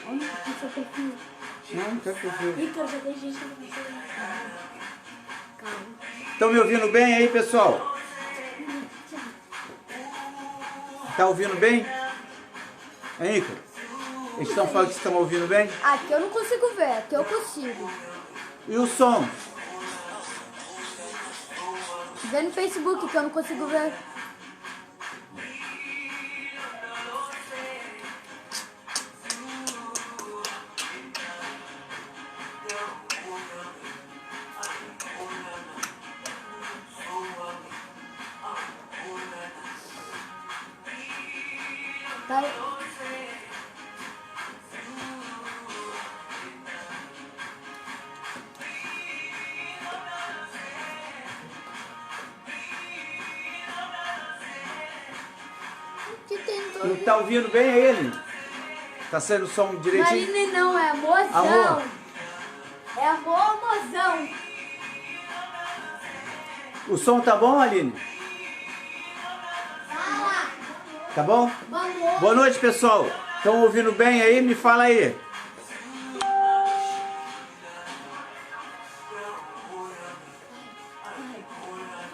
Onde que seu perfil? Não quero perfil. Ícaro, já tem gente que não consegue. Calma. Estão me ouvindo bem aí, pessoal? Tá ouvindo bem? Hein, Ícaro? Eles estão falando que estão ouvindo bem? Aqui eu não consigo ver, aqui eu consigo. E o som? Vê no Facebook que eu não consigo ver. Tá. Que tem todo... Não tá ouvindo bem aí, ele? Tá saindo o som direitinho? Marina não, é mozão. Amor. É amor, mozão. O som tá bom, Aline? Fala. Tá bom? Boa noite. Boa noite, pessoal. Estão ouvindo bem aí? Me fala aí.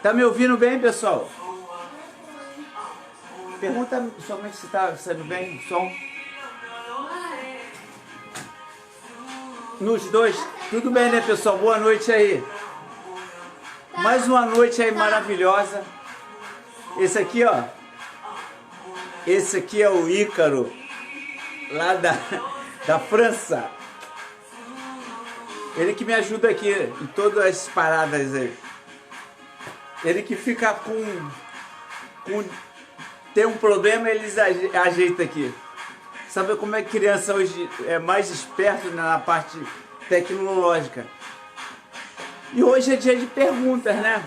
Tá me ouvindo bem, pessoal? Pergunta somente se tá saindo bem o som. Nos dois. Tudo bem, né, pessoal? Boa noite aí. Mais uma noite aí maravilhosa. Esse aqui, ó. Esse aqui é o Ícaro, lá da França. Ele que me ajuda aqui em todas as paradas aí. Ele que fica tem um problema, eles ajeita aqui. Sabe como é que criança hoje é mais esperto na parte tecnológica? E hoje é dia de perguntas, né?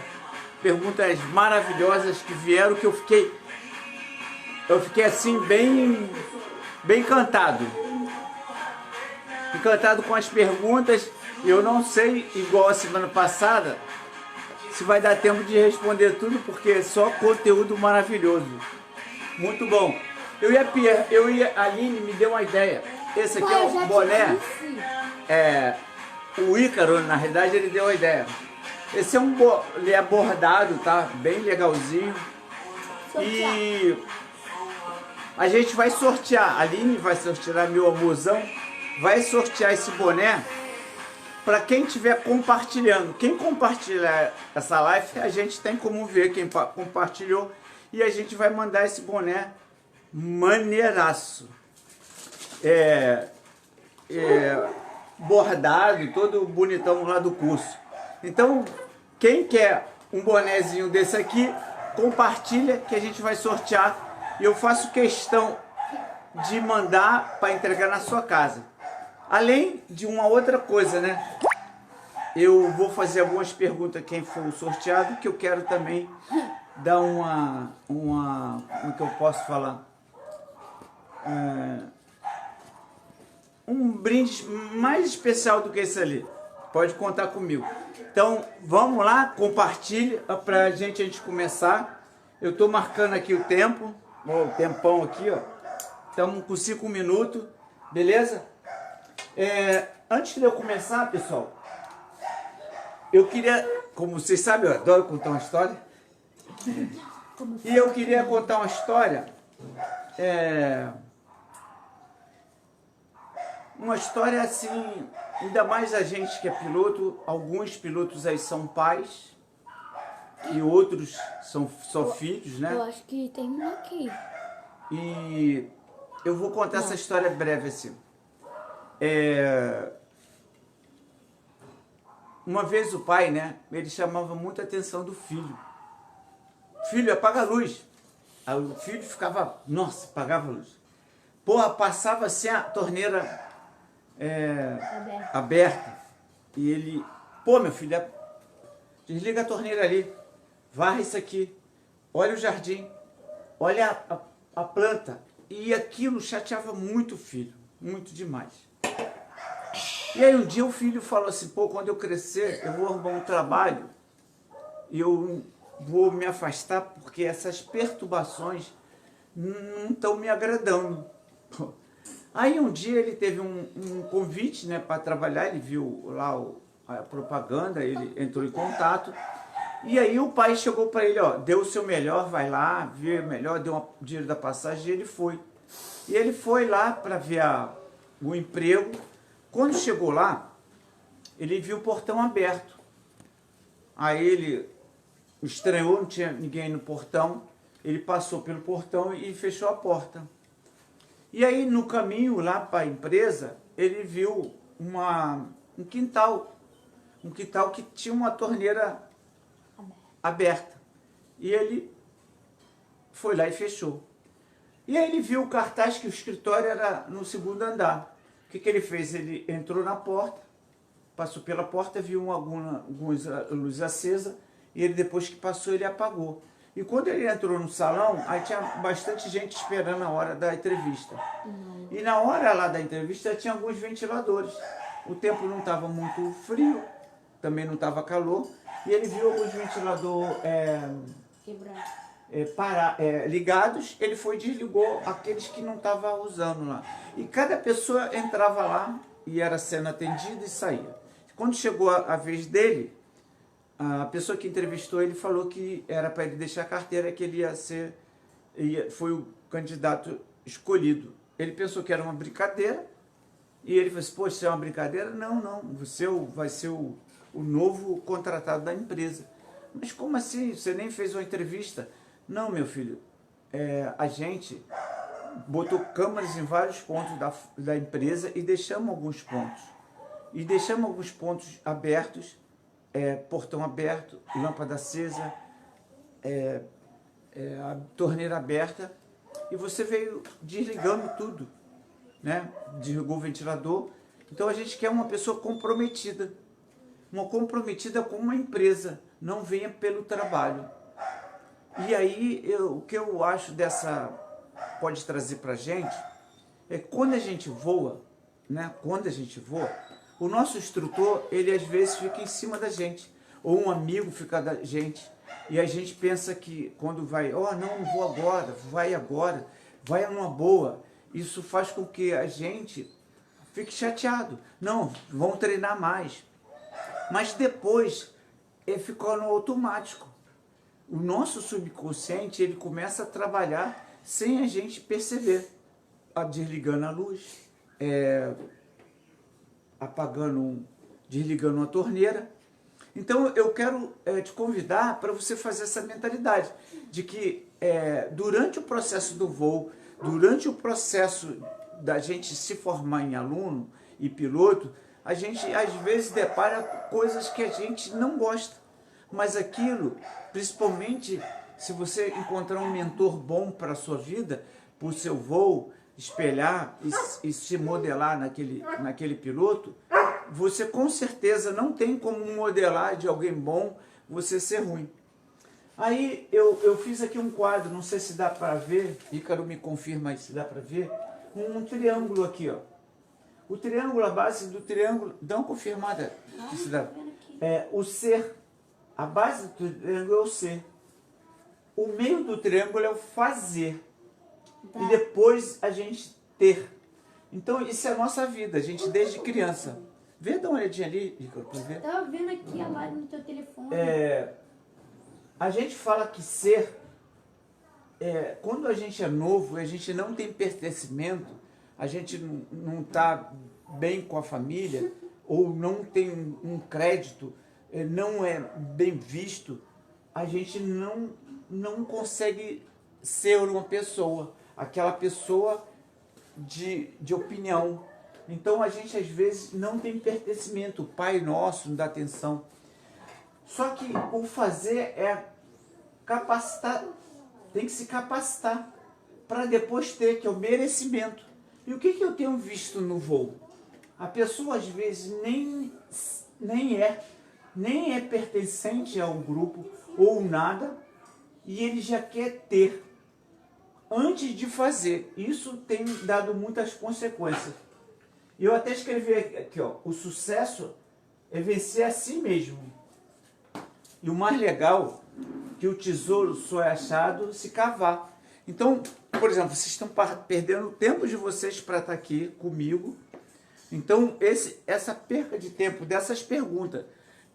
Perguntas maravilhosas que vieram, que eu fiquei assim bem encantado. Encantado com as perguntas. Eu não sei, igual a semana passada, se vai dar tempo de responder tudo, porque é só conteúdo maravilhoso. Muito bom. A Aline me deu uma ideia. Esse aqui é o boné. O Ícaro, na realidade, ele deu a ideia. Esse é ele é bordado, tá? Bem legalzinho. E a gente vai sortear. A Aline vai sortear, meu amorzão, vai sortear esse boné para quem estiver compartilhando. Quem compartilhar essa live, a gente tem como ver quem compartilhou. E a gente vai mandar esse boné maneiraço. Bordado, todo bonitão lá do curso. Então, quem quer um bonézinho desse aqui, compartilha que a gente vai sortear. E eu faço questão de mandar para entregar na sua casa. Além de uma outra coisa, né? Eu vou fazer algumas perguntas a quem for sorteado, que eu quero também dar como que eu posso falar? Um brinde mais especial do que esse ali. Pode contar comigo. Então, vamos lá, compartilha pra gente começar. Eu tô marcando aqui o tempo, o tempão aqui, ó. Estamos com 5 minutos, beleza? Antes de eu começar, pessoal, eu queria, como vocês sabem, eu adoro contar uma história. E eu queria contar uma história, uma história assim, ainda mais a gente que é piloto. Alguns pilotos aí são pais e outros são só filhos, né? Eu acho que tem um aqui. E eu vou contar essa história breve assim. Uma vez o pai, né, ele chamava muita atenção do filho. Filho, apaga a luz. Aí o filho ficava, nossa, apagava a luz. Porra, passava assim a torneira aberta. E ele, pô, meu filho, desliga a torneira ali, varre isso aqui, olha o jardim, olha a planta. E aquilo chateava muito o filho, muito demais. E aí um dia o filho falou assim, pô, quando eu crescer, eu vou arrumar um trabalho e eu vou me afastar porque essas perturbações não estão me agradando. Aí um dia ele teve um convite, né, para trabalhar, ele viu lá a propaganda, ele entrou em contato, e aí o pai chegou para ele, ó, deu o seu melhor, vai lá, vê melhor, deu o dinheiro da passagem, e ele foi. E ele foi lá para ver o emprego. Quando chegou lá, ele viu o portão aberto. Aí ele estranhou, não tinha ninguém no portão, ele passou pelo portão e fechou a porta. E aí no caminho lá para a empresa, ele viu um quintal que tinha uma torneira aberta. E ele foi lá e fechou. E aí ele viu o cartaz que o escritório era no segundo andar. O que ele fez? Ele entrou na porta, passou pela porta, viu algumas luzes acesas, e ele, depois que passou, ele apagou. E quando ele entrou no salão, aí tinha bastante gente esperando a hora da entrevista. E na hora lá da entrevista tinha alguns ventiladores. O tempo não estava muito frio, também não estava calor, e ele viu alguns ventiladores ligados. Ele foi e desligou aqueles que não estavam usando lá. E cada pessoa entrava lá e era sendo atendida e saía. Quando chegou a vez dele, a pessoa que entrevistou ele falou que era para ele deixar a carteira, que ele foi o candidato escolhido. Ele pensou que era uma brincadeira, e ele falou assim, poxa, isso é uma brincadeira? Não, você vai ser o novo contratado da empresa. Mas como assim? Você nem fez uma entrevista? Não, meu filho, a gente botou câmeras em vários pontos da empresa e deixamos alguns pontos. E deixamos alguns pontos abertos, portão aberto, lâmpada acesa, a torneira aberta, e você veio desligando tudo, né? Desligou o ventilador. Então a gente quer uma pessoa comprometida com uma empresa, não venha pelo trabalho. E aí o que eu acho pode trazer para a gente, quando a gente voa, né? Quando a gente voa, o nosso instrutor, ele às vezes fica em cima da gente, ou um amigo fica da gente, e a gente pensa que quando vai, não vou agora, vai numa boa. Isso faz com que a gente fique chateado. Não, vão treinar mais. Mas depois ficou no automático. O nosso subconsciente, ele começa a trabalhar sem a gente perceber. Desligando a luz, desligando uma torneira. Então eu quero te convidar para você fazer essa mentalidade de que durante o processo do voo, durante o processo da gente se formar em aluno e piloto, a gente às vezes depara com coisas que a gente não gosta. Mas aquilo, principalmente se você encontrar um mentor bom para a sua vida, para o seu voo, espelhar e se modelar naquele piloto, você com certeza não tem como modelar de alguém bom você ser ruim. Aí eu fiz aqui um quadro, não sei se dá para ver, Ícaro me confirma aí se dá para ver, um triângulo aqui, ó. O triângulo, a base do triângulo, dá uma confirmada. Se dá. O ser, a base do triângulo é o ser. O meio do triângulo é o fazer. Tá. E depois a gente ter. Então isso é a nossa vida, a gente desde criança. Vê, dá uma olhadinha ali, Ícaro, para ver. Tava vendo aqui a live no teu telefone. A gente fala que ser, quando a gente é novo, a gente não tem pertencimento, a gente não está bem com a família, ou não tem um crédito, não é bem visto, a gente não consegue ser uma pessoa, aquela pessoa de opinião. Então a gente às vezes não tem pertencimento, o Pai Nosso não dá atenção. Só que o fazer é capacitar, tem que se capacitar para depois ter, que é o merecimento. E o que eu tenho visto no voo? A pessoa às vezes nem é pertencente a um grupo ou nada, e ele já quer ter antes de fazer. Isso tem dado muitas consequências. Eu até escrevi aqui, ó, o sucesso é vencer a si mesmo. E o mais legal que o tesouro só é achado se cavar. Então, por exemplo, vocês estão perdendo o tempo de vocês para estar aqui comigo. Então, essa perca de tempo dessas perguntas,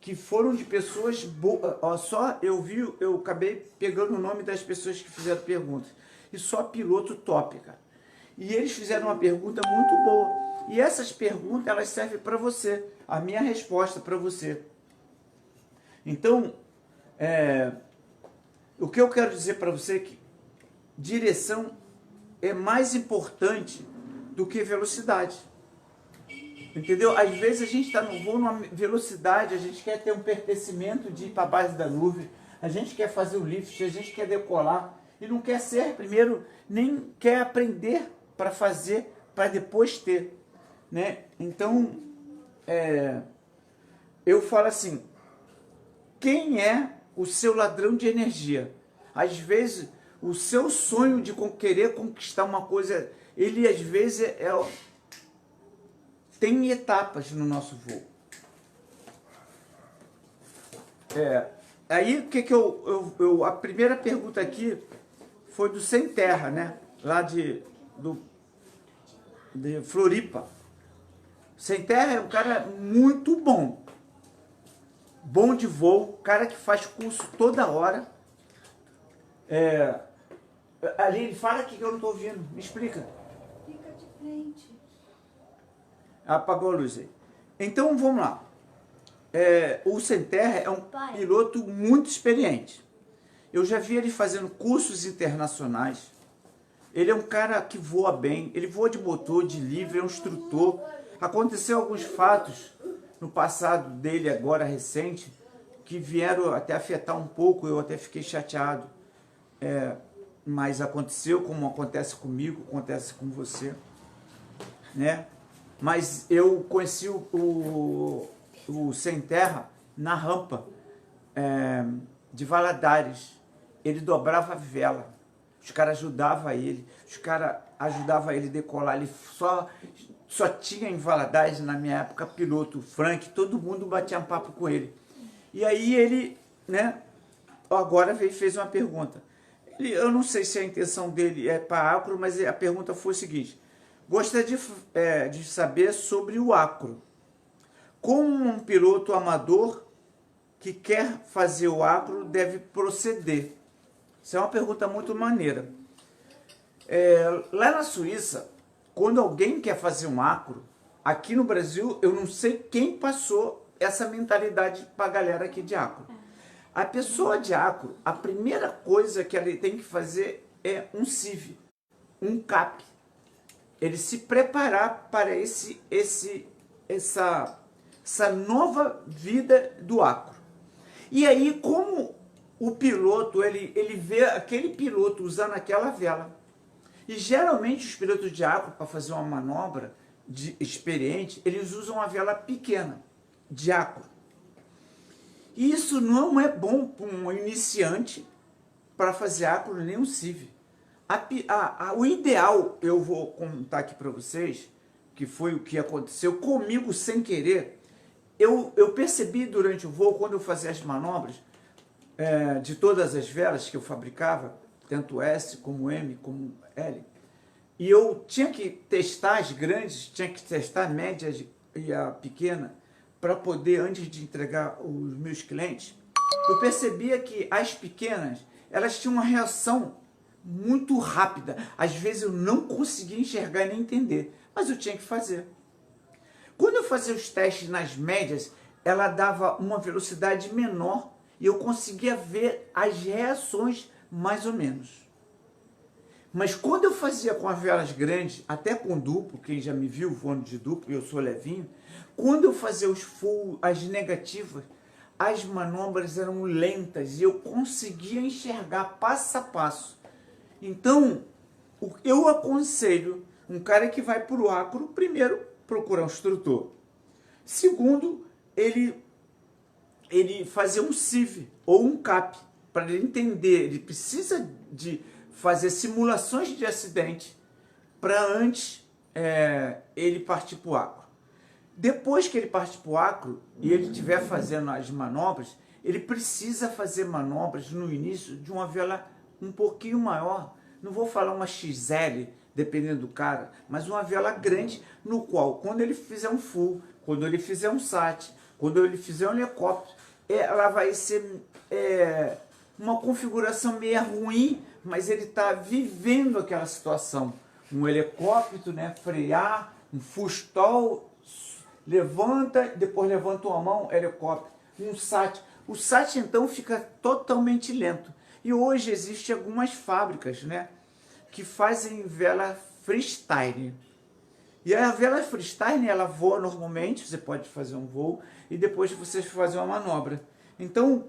que foram de pessoas boas, eu acabei pegando o nome das pessoas que fizeram perguntas, e só piloto top, cara. E eles fizeram uma pergunta muito boa, e essas perguntas, elas servem para você, a minha resposta para você. Então, o que eu quero dizer para você é que direção é mais importante do que velocidade. Entendeu? Às vezes a gente está no voo numa velocidade, a gente quer ter um pertencimento de ir para a base da nuvem, a gente quer fazer o lift, a gente quer decolar, e não quer ser primeiro, nem quer aprender para fazer, para depois ter. Né? Então, eu falo assim, quem é o seu ladrão de energia? Às vezes, o seu sonho de querer conquistar uma coisa, ele às vezes tem etapas no nosso voo. Aí, o que a primeira pergunta aqui foi do Sem Terra, né? Lá de Floripa. Sem Terra é um cara muito bom. Bom de voo, cara que faz curso toda hora. Ali ele fala que eu não estou ouvindo. Me explica. Fica de frente. Apagou a luz aí. Então vamos lá. O Sem Terra é um piloto muito experiente. Eu já vi ele fazendo cursos internacionais. Ele é um cara que voa bem. Ele voa de motor, de livre, é um instrutor. Aconteceu alguns fatos no passado dele, agora recente, que vieram até afetar um pouco. Eu até fiquei chateado. Mas aconteceu como acontece comigo, acontece com você. Né? Mas eu conheci o Sem Terra na rampa de Valadares. Ele dobrava a vela. Os caras ajudavam ele. Os caras ajudavam ele a decolar. Ele só tinha em Valadares, na minha época, piloto, Frank. Todo mundo batia um papo com ele. E aí ele, né, agora fez uma pergunta. Eu não sei se a intenção dele é para acro, mas a pergunta foi o seguinte. Gostaria de saber sobre o acro. Como um piloto amador que quer fazer o acro deve proceder? Isso é uma pergunta muito maneira. Lá na Suíça, quando alguém quer fazer um acro, aqui no Brasil, eu não sei quem passou essa mentalidade para a galera aqui de acro. A pessoa de acro, a primeira coisa que ela tem que fazer é um CIV, um CAP. Ele se preparar para essa nova vida do acro. E aí, como o piloto, ele vê aquele piloto usando aquela vela. E geralmente os pilotos de acro, para fazer uma manobra experiente, eles usam uma vela pequena, de acro. E isso não é bom para um iniciante para fazer acro, nem um CIV. O ideal, eu vou contar aqui para vocês, que foi o que aconteceu comigo sem querer. Eu percebi durante o voo, quando eu fazia as manobras, de todas as velas que eu fabricava, tanto S como M como L, e eu tinha que testar as grandes, tinha que testar a média e a pequena, para poder, antes de entregar os meus clientes, eu percebia que as pequenas, elas tinham uma reação muito rápida. Às vezes eu não conseguia enxergar nem entender, mas eu tinha que fazer. Quando eu fazia os testes nas médias, ela dava uma velocidade menor e eu conseguia ver as reações mais ou menos. Mas quando eu fazia com as velas grandes, até com duplo, quem já me viu voando de duplo, eu sou levinho, quando eu fazia os full, as negativas, as manobras eram lentas e eu conseguia enxergar passo a passo. Então, eu aconselho um cara que vai para o acro, primeiro, procurar um instrutor. Segundo, ele fazer um CIV ou um CAP, para ele entender, ele precisa de fazer simulações de acidente para antes ele partir para o acro. Depois que ele parte para o acro e ele estiver fazendo as manobras, ele precisa fazer manobras no início de uma vela um pouquinho maior. Não vou falar uma XL, dependendo do cara, mas uma vela grande, no qual, quando ele fizer um full, quando ele fizer um sat, quando ele fizer um helicóptero, ela vai ser uma configuração meio ruim, mas ele está vivendo aquela situação. Um helicóptero, né, frear, um full stall, levanta, depois levanta uma mão, helicóptero, um sat. O sat então fica totalmente lento. E hoje existem algumas fábricas, né, que fazem vela freestyle. E a vela freestyle, ela voa normalmente, você pode fazer um voo e depois você fazer uma manobra. Então,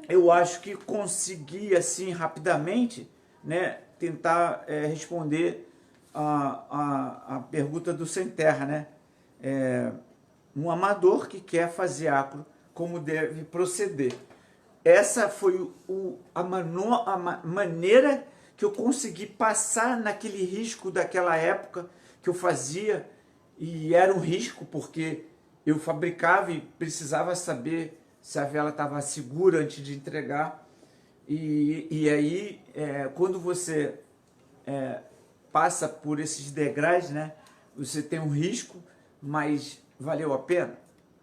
eu acho que consegui assim rapidamente, né, tentar responder a pergunta do Sem Terra, né? Um amador que quer fazer acro, como deve proceder. Essa foi a maneira que eu consegui passar naquele risco daquela época que eu fazia, e era um risco porque eu fabricava e precisava saber se a vela estava segura antes de entregar. E aí, quando você passa por esses degraus, né, você tem um risco, mas valeu a pena?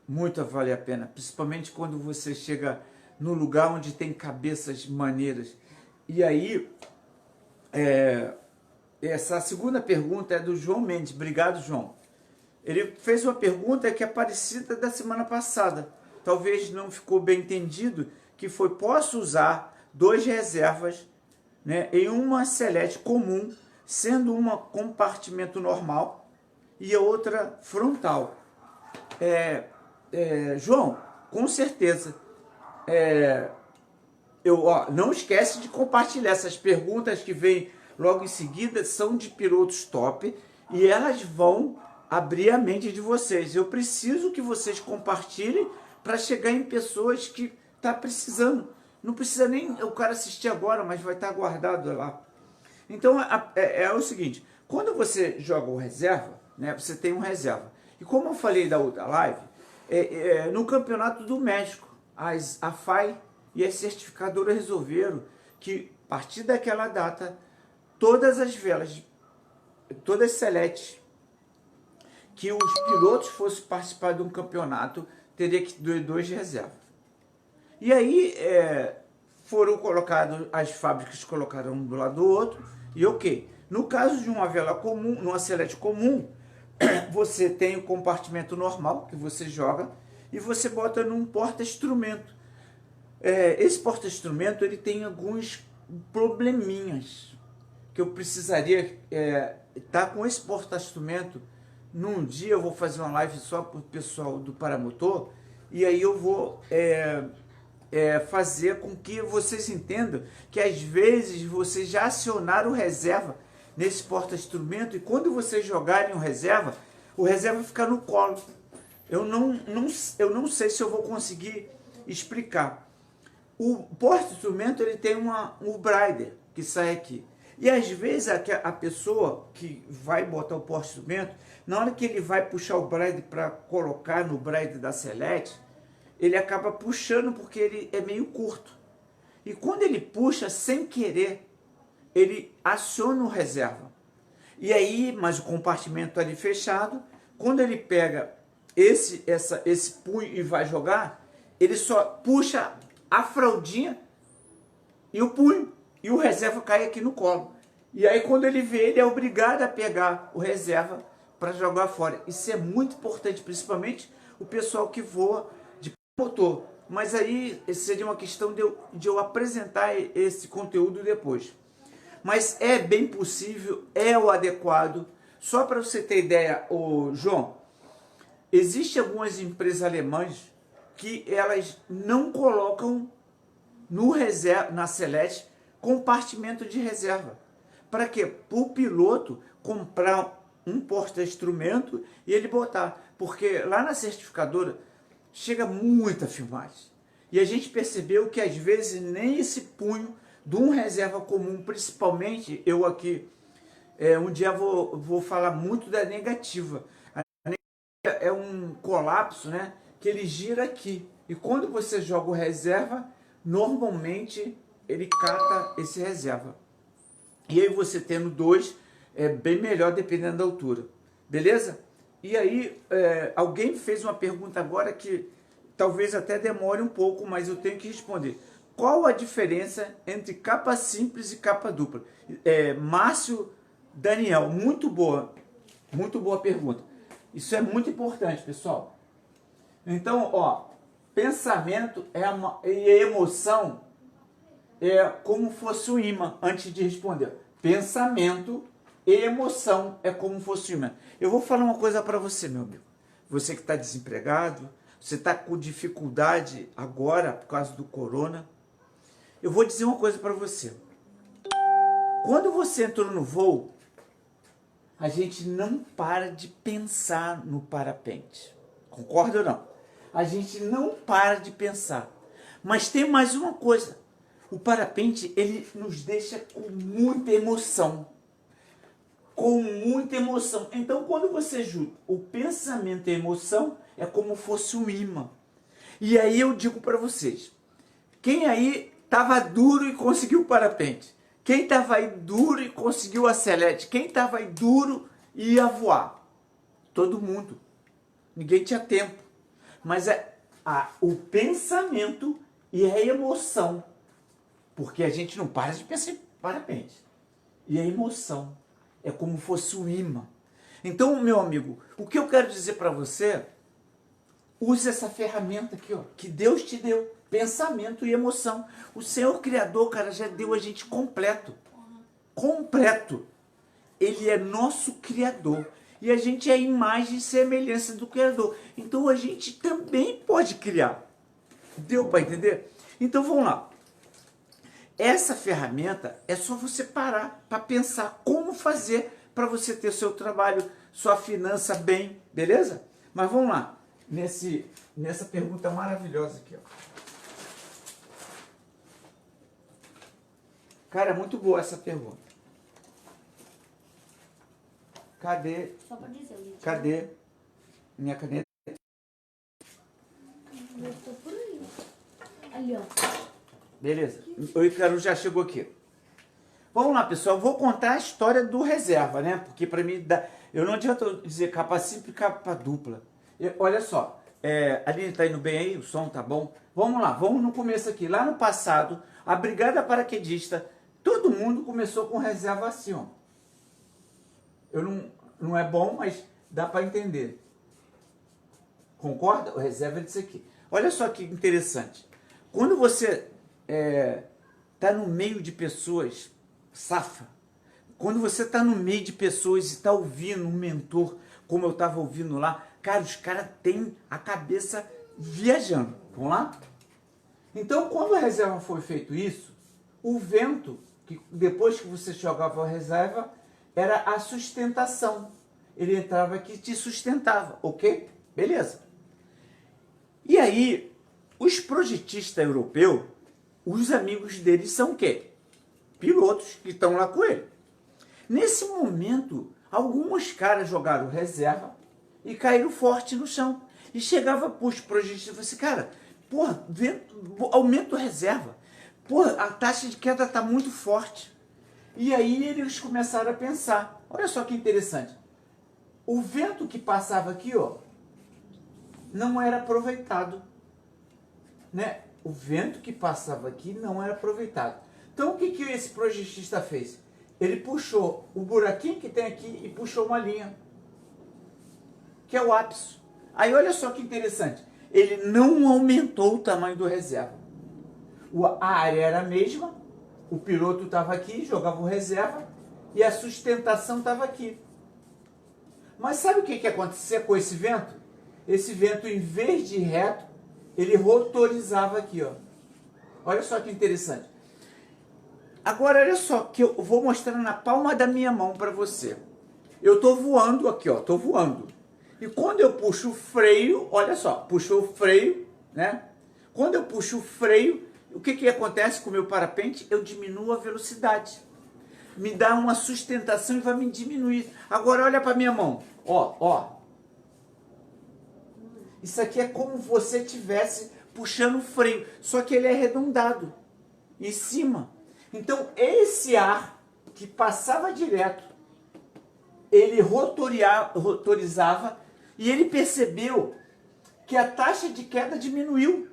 Muito valeu a pena, principalmente quando você chega no lugar onde tem cabeças maneiras. E aí, essa segunda pergunta é do João Mendes. Obrigado, João. Ele fez uma pergunta que é parecida da semana passada. Talvez não ficou bem entendido, que foi: posso usar 2 reservas, né, em uma selete comum, sendo uma compartimento normal e a outra frontal? João, com certeza. Não esquece de compartilhar. Essas perguntas que vêm logo em seguida são de pilotos top e elas vão abrir a mente de vocês. Eu preciso que vocês compartilhem para chegar em pessoas que estão precisando. Não precisa nem o cara assistir agora, mas vai estar guardado lá. Então é o seguinte: quando você joga o reserva, né, você tem um reserva. E como eu falei da outra live, no Campeonato do México, a FAI e as certificadoras resolveram que, a partir daquela data, todas as velas, todas as seletes, que os pilotos fossem participar de um campeonato, teria que ter 2 reservas. E aí foram colocados, as fábricas colocaram um do lado do outro, e ok. No caso de uma vela comum, numa selete comum, você tem o compartimento normal que você joga e você bota num porta-instrumento. Esse porta-instrumento ele tem alguns probleminhas que eu precisaria estar com esse porta-instrumento. Num dia eu vou fazer uma live só para o pessoal do paramotor, e aí eu vou fazer com que vocês entendam que às vezes vocês já acionaram o reserva nesse porta-instrumento, e quando vocês jogarem o reserva fica no colo. Eu não sei se eu vou conseguir explicar. O porta-instrumento ele tem um brider que sai aqui. E às vezes a pessoa que vai botar o porta-instrumento, na hora que ele vai puxar o brider para colocar no brider da selete, ele acaba puxando porque ele é meio curto. E quando ele puxa sem querer, ele aciona o reserva. E aí, mas o compartimento ali fechado, quando ele pega esse punho e vai jogar, ele só puxa a fraldinha e o punho, e o reserva cai aqui no colo. E aí quando ele vê, ele é obrigado a pegar o reserva para jogar fora. Isso é muito importante, principalmente o pessoal que voa de motor. Mas aí seria uma questão de eu apresentar esse conteúdo depois. Mas é bem possível, é o adequado. Só para você ter ideia, João, existem algumas empresas alemãs que elas não colocam na selete compartimento de reserva. Para quê? Para o piloto comprar um porta-instrumento e ele botar. Porque lá na certificadora chega muita filmagem. E a gente percebeu que às vezes nem esse punho de um reserva comum, principalmente eu aqui, um dia vou falar muito da negativa. A negativa é um colapso, né? Que ele gira aqui. E quando você joga o reserva, normalmente ele cata esse reserva. E aí você tendo dois, é bem melhor dependendo da altura. Beleza? E aí, alguém fez uma pergunta agora que talvez até demore um pouco, mas eu tenho que responder. Qual a diferença entre capa simples e capa dupla? Márcio Daniel, muito boa pergunta. Isso é muito importante, pessoal. Então, ó, pensamento e emoção é como fosse um imã, antes de responder. Pensamento e emoção é como fosse um imã. Eu vou falar uma coisa para você, meu amigo. Você que está desempregado, você está com dificuldade agora por causa do corona. Eu vou dizer uma coisa para você. Quando você entrou no voo, a gente não para de pensar no parapente. Concorda ou não? A gente não para de pensar. Mas tem mais uma coisa. O parapente, ele nos deixa com muita emoção. Com muita emoção. Então, quando você junta o pensamento e a emoção, é como fosse um imã. E aí eu digo para vocês, quem aí estava duro e conseguiu o parapente? Quem estava aí duro e conseguiu o acelete? Quem estava aí duro e ia voar? Todo mundo. Ninguém tinha tempo. Mas o pensamento e a emoção. Porque a gente não para de pensar em parapente. E a emoção é como fosse um imã. Então, meu amigo, o que eu quero dizer para você, use essa ferramenta aqui, ó, que Deus te deu. Pensamento e emoção. O Senhor Criador, cara, já deu a gente completo. Completo. Ele é nosso Criador. E a gente é a imagem e semelhança do Criador. Então a gente também pode criar. Deu para entender? Então vamos lá. Essa ferramenta é só você parar para pensar como fazer para você ter seu trabalho, sua finança bem, beleza? Mas vamos lá. Nessa pergunta maravilhosa aqui, ó. Cara, é muito boa essa pergunta. Cadê? Só pra dizer, gente. Cadê minha caneta? Eu tô por aí, ó. Ali, ó. Beleza. O Ícaro já chegou aqui. Vamos lá, pessoal. Eu vou contar a história do reserva, né? Porque para mim, eu não adianta eu dizer capa simples e capa dupla. Olha só. A Aline tá indo bem aí? O som tá bom? Vamos lá. Vamos no começo aqui. Lá no passado, a Brigada Paraquedista, todo mundo começou com reserva assim, ó. Não é bom, mas dá para entender. Concorda? O reserva é disso aqui. Olha só que interessante. Quando você está no meio de pessoas, safa. Quando você está no meio de pessoas e está ouvindo um mentor, como eu estava ouvindo lá, cara, os caras têm a cabeça viajando. Vamos lá? Então, quando a reserva foi feito isso, o vento, que depois que você jogava a reserva, era a sustentação. Ele entrava aqui e te sustentava, ok? Beleza. E aí, os projetistas europeus, os amigos deles são o quê? Pilotos que estão lá com ele. Nesse momento, alguns caras jogaram reserva e caíram forte no chão. E chegava para os projetistas e falava assim, cara, porra, aumenta o reserva. Porra, a taxa de queda está muito forte. E aí eles começaram a pensar, olha só que interessante. O vento que passava aqui, ó, não era aproveitado, né? O vento que passava aqui não era aproveitado. Então o que esse projetista fez? Ele puxou o buraquinho que tem aqui e puxou uma linha, que é o ápice. Aí olha só que interessante, ele não aumentou o tamanho do reserva. A área era a mesma, o piloto estava aqui, jogava o reserva e a sustentação estava aqui. Mas sabe o que acontecia com esse vento? Esse vento, em vez de ir reto, ele rotorizava aqui, ó. Olha só que interessante. Agora, olha só, que eu vou mostrar na palma da minha mão para você. Eu estou voando aqui, ó, estou voando. E quando eu puxo o freio, olha só, puxou o freio, né? Quando eu puxo o freio, o que acontece com o meu parapente? Eu diminuo a velocidade. Me dá uma sustentação e vai me diminuir. Agora olha para minha mão. Ó, ó. Isso aqui é como você tivesse puxando o freio, só que ele é arredondado em cima. Então esse ar que passava direto, ele rotorizava e ele percebeu que a taxa de queda diminuiu,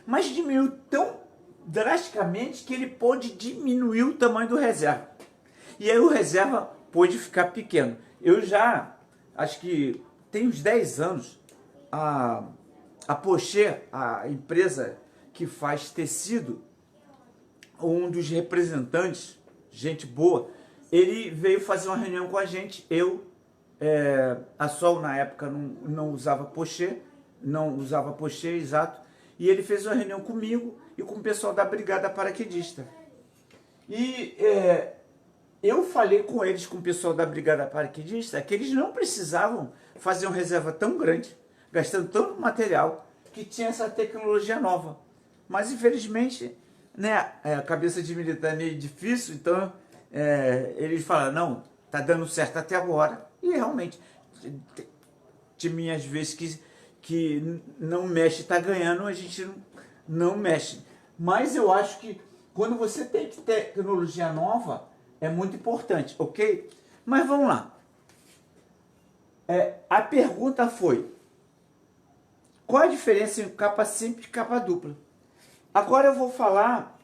mas diminuiu tão drasticamente que ele pôde diminuir o tamanho do reserva. E aí o reserva pôde ficar pequeno. Eu já, acho que tem uns 10 anos, a Porsche, a empresa que faz tecido, um dos representantes, gente boa, ele veio fazer uma reunião com a gente. A Sol na época não usava Porsche, exato, e ele fez uma reunião comigo e com o pessoal da Brigada Paraquedista. E eu falei com eles, com o pessoal da Brigada Paraquedista, que eles não precisavam fazer uma reserva tão grande, gastando tanto material, que tinha essa tecnologia nova. Mas infelizmente, né, a cabeça de militar é meio difícil, então eles falaram, não, tá dando certo até agora. E realmente, de minhas vezes que não mexe, tá ganhando, a gente não mexe. Mas eu acho que quando você tem tecnologia nova, é muito importante, ok? Mas vamos lá. A pergunta foi, qual a diferença entre capa simples e capa dupla? Agora eu vou falar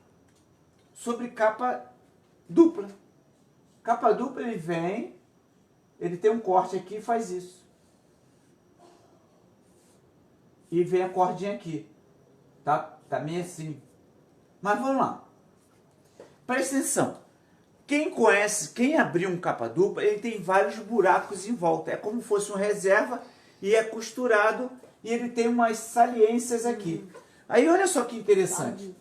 sobre capa dupla. Capa dupla, ele tem um corte aqui e faz isso. E vem a cordinha aqui. Tá meio assim. Mas vamos lá. Presta atenção. Quem conhece, quem abriu um capa dupla, ele tem vários buracos em volta. É como se fosse um reserva e é costurado e ele tem umas saliências aqui. Aí olha só que interessante.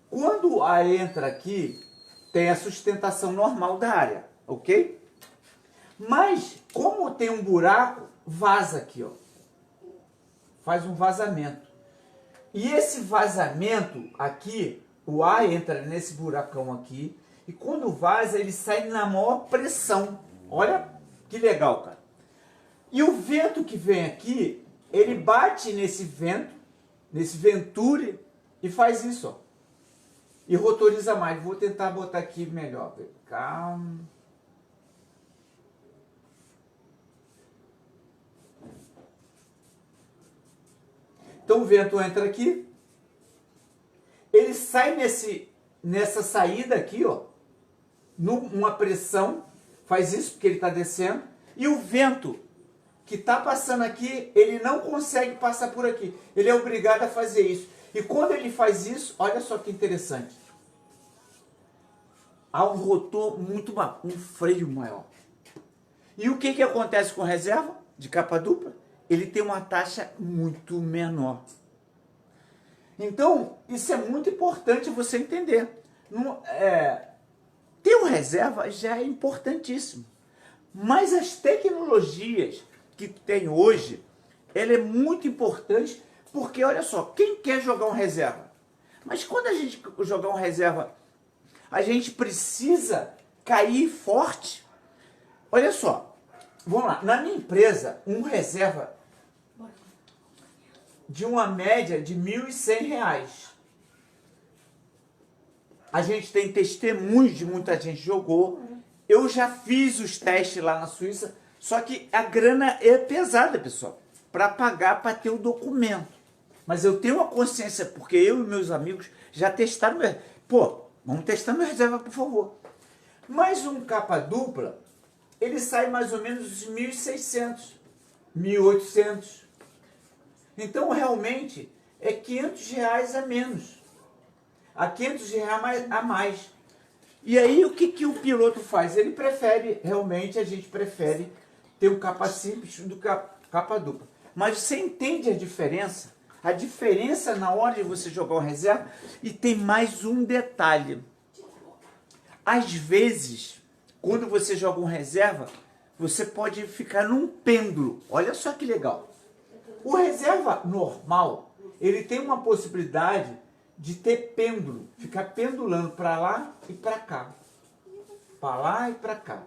Quando a entra aqui, tem a sustentação normal da área, ok? Mas, como tem um buraco, vaza aqui, ó. Faz um vazamento. E esse vazamento aqui, o ar entra nesse buracão aqui, e quando vaza, ele sai na maior pressão. Olha que legal, cara. E o vento que vem aqui, ele bate nesse vento, nesse venturi, e faz isso, ó. E rotoriza mais. Vou tentar botar aqui melhor. Calma. Então o vento entra aqui, ele sai nessa saída aqui, ó, numa pressão, faz isso porque ele está descendo, e o vento que está passando aqui, ele não consegue passar por aqui, ele é obrigado a fazer isso. E quando ele faz isso, olha só que interessante, há um rotor um freio maior. E o que acontece com reserva de capa dupla? Ele tem uma taxa muito menor. Então, isso é muito importante você entender. Ter um reserva já é importantíssimo. Mas as tecnologias que tem hoje, ela é muito importante, porque olha só, quem quer jogar um reserva? Mas quando a gente jogar um reserva, a gente precisa cair forte. Olha só, vamos lá, na minha empresa, um reserva de uma média de R$ 1.100. A gente tem testemunhos de muita gente jogou. Eu já fiz os testes lá na Suíça, só que a grana é pesada, pessoal, para pagar, para ter o documento. Mas eu tenho uma consciência, porque eu e meus amigos já testaram. Pô, vamos testar minha reserva, por favor. Mas um capa dupla, ele sai mais ou menos uns 1.600, 1.800. Então, realmente, é R$500 a menos. A R$500 a mais. E aí, o que o piloto faz? Ele prefere, realmente, a gente prefere ter um capa simples do que capa dupla. Mas você entende a diferença? A diferença na hora de você jogar uma reserva. E tem mais um detalhe. Às vezes, quando você joga um reserva, você pode ficar num pêndulo. Olha só que legal. O reserva normal, ele tem uma possibilidade de ter pêndulo, ficar pendulando para lá e para cá. Para lá e para cá.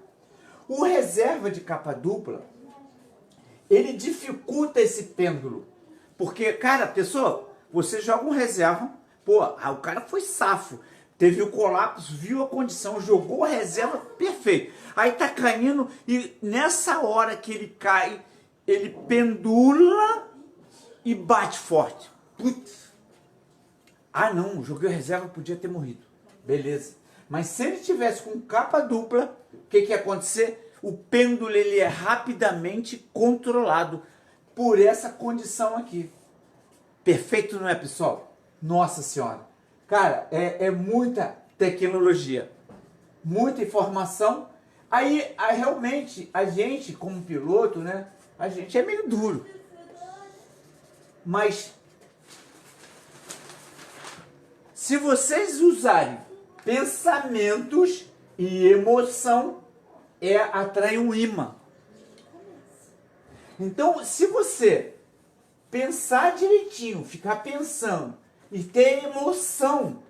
O reserva de capa dupla, ele dificulta esse pêndulo, Porque, cara, pessoa, você joga um reserva, pô, o cara foi safo, teve o colapso, viu a condição, jogou a reserva, perfeito. Aí tá caindo e nessa hora que ele cai, ele pendula e bate forte. Putz. Ah não, joguei a reserva, podia ter morrido. Beleza. Mas se ele tivesse com capa dupla, o que ia acontecer? O pêndulo ele é rapidamente controlado por essa condição aqui. Perfeito, não é, pessoal? Nossa Senhora. Cara, é muita tecnologia, muita informação. Aí, realmente, a gente, como piloto, né? A gente é meio duro. Mas, se vocês usarem pensamentos e emoção, atrai um imã. Então, se você pensar direitinho, ficar pensando e ter emoção,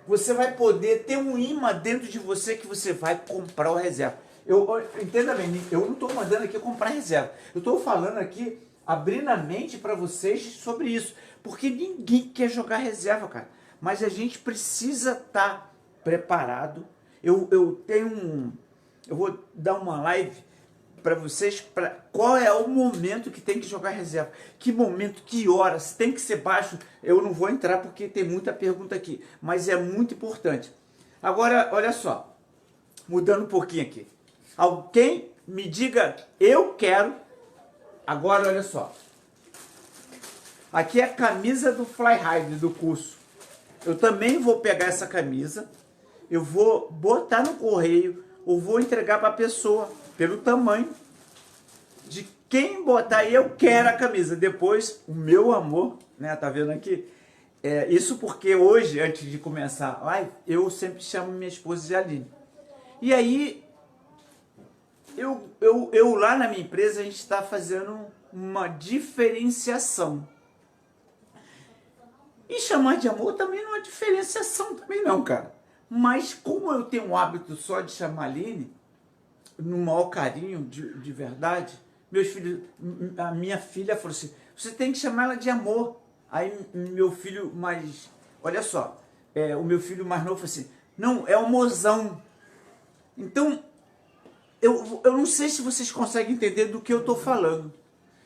você vai poder ter um imã dentro de você que você vai comprar o reserva. Entenda bem, eu não estou mandando aqui comprar reserva. Eu estou falando aqui, abrindo a mente para vocês sobre isso. Porque ninguém quer jogar reserva, cara. Mas a gente precisa estar preparado. Eu vou dar uma live para vocês, qual é o momento que tem que jogar reserva, que momento, que horas, tem que ser baixo. Eu não vou entrar porque tem muita pergunta aqui, mas é muito importante. Agora, olha só, mudando um pouquinho aqui. Alguém me diga, eu quero. Agora, olha só. Aqui é a camisa do Fly Ride, do curso. Eu também vou pegar essa camisa, eu vou botar no correio, ou vou entregar para a pessoa, pelo tamanho de quem botar aí, eu quero a camisa. Depois, o meu amor, né, tá vendo aqui? Isso porque hoje, antes de começar a live, eu sempre chamo minha esposa de Aline. E aí, eu lá na minha empresa, a gente está fazendo uma diferenciação. E chamar de amor também não é diferenciação também não, cara. Mas como eu tenho um hábito só de chamar Aline, no maior carinho, de verdade, meus filhos, a minha filha falou assim, você tem que chamar ela de amor. Aí meu filho mais, olha só, o meu filho mais novo falou assim, não, é o mozão. Então, eu não sei se vocês conseguem entender do que eu estou falando.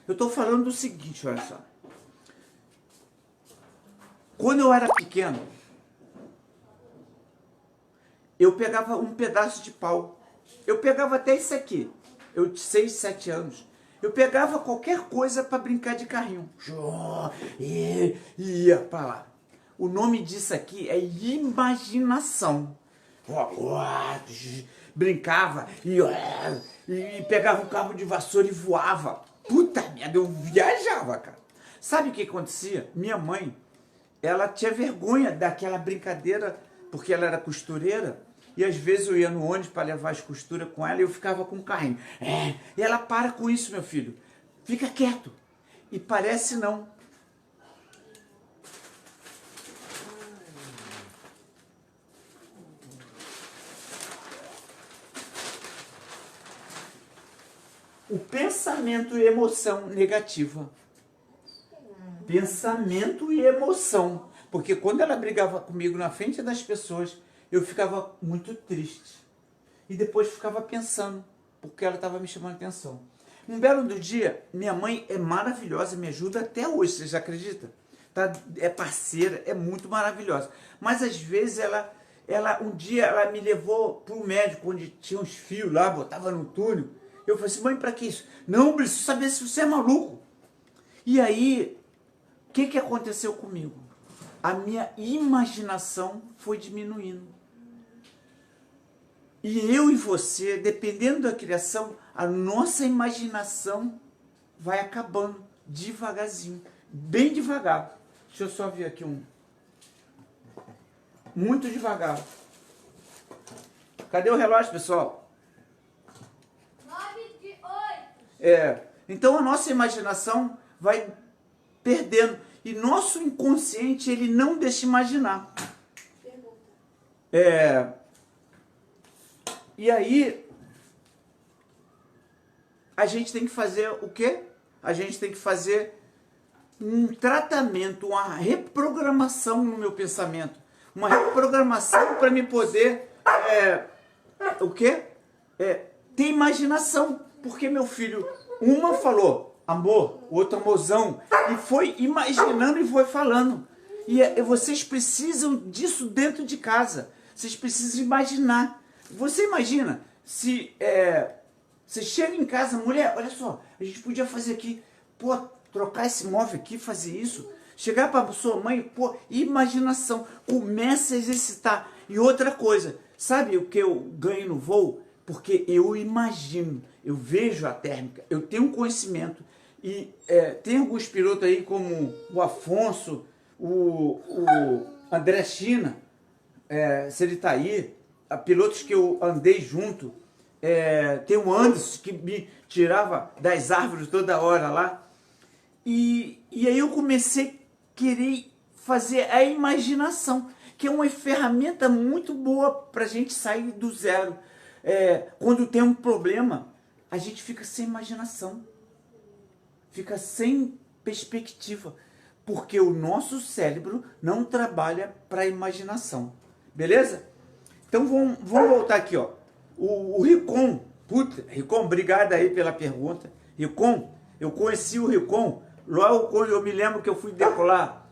Eu estou falando do seguinte, olha só. Quando eu era pequeno, eu pegava um pedaço de pau. Eu pegava até isso aqui. Eu tinha 6, 7 anos. Eu pegava qualquer coisa para brincar de carrinho. E ia para lá. O nome disso aqui é imaginação. Brincava e pegava um cabo de vassoura e voava. Puta merda, eu viajava, cara. Sabe o que acontecia? Minha mãe, ela tinha vergonha daquela brincadeira, porque ela era costureira, e às vezes eu ia no ônibus para levar as costuras com ela e eu ficava com o carrinho. E ela, para com isso, meu filho, fica quieto. E parece não. O pensamento e emoção negativa. Pensamento e emoção. Porque quando ela brigava comigo na frente das pessoas, eu ficava muito triste. E depois ficava pensando, porque ela estava me chamando a atenção. Um belo do dia, minha mãe é maravilhosa, me ajuda até hoje, você já acredita? Tá? É parceira, é muito maravilhosa. Mas às vezes um dia ela me levou para o médico, onde tinha uns fios lá, botava no túnel. Eu falei assim, mãe, para que isso? Não, preciso saber se você é maluco. E aí, o que aconteceu comigo? A minha imaginação foi diminuindo. E eu e você, dependendo da criação, a nossa imaginação vai acabando devagarzinho, bem devagar. Deixa eu só ver aqui muito devagar. Cadê o relógio, pessoal? 9:08. Então a nossa imaginação vai perdendo. E nosso inconsciente, ele não deixa imaginar. E aí, a gente tem que fazer o quê? A gente tem que fazer um tratamento, uma reprogramação no meu pensamento, uma reprogramação para me poder, o quê? Ter imaginação, porque meu filho, uma falou amor, o outro amorzão, e foi imaginando e foi falando. E vocês precisam disso dentro de casa, vocês precisam imaginar. Você imagina, se você chega em casa, mulher, olha só, a gente podia fazer aqui, pô, trocar esse móvel aqui, fazer isso. Chegar para sua mãe, pô, imaginação, começa a exercitar. E outra coisa, sabe o que eu ganho no voo? Porque eu imagino, eu vejo a térmica, eu tenho um conhecimento. E tem alguns pilotos aí como o Afonso, o André China, se ele está aí, pilotos que eu andei junto, tem o Anderson que me tirava das árvores toda hora lá. E aí eu comecei a querer fazer a imaginação, que é uma ferramenta muito boa para a gente sair do zero. Quando tem um problema, a gente fica sem imaginação, fica sem perspectiva, porque o nosso cérebro não trabalha para a imaginação. Beleza? Então vamos voltar aqui, ó. O Ricom, puta, Ricom, obrigado aí pela pergunta. Ricom, eu conheci o Ricom logo quando eu me lembro que eu fui decolar.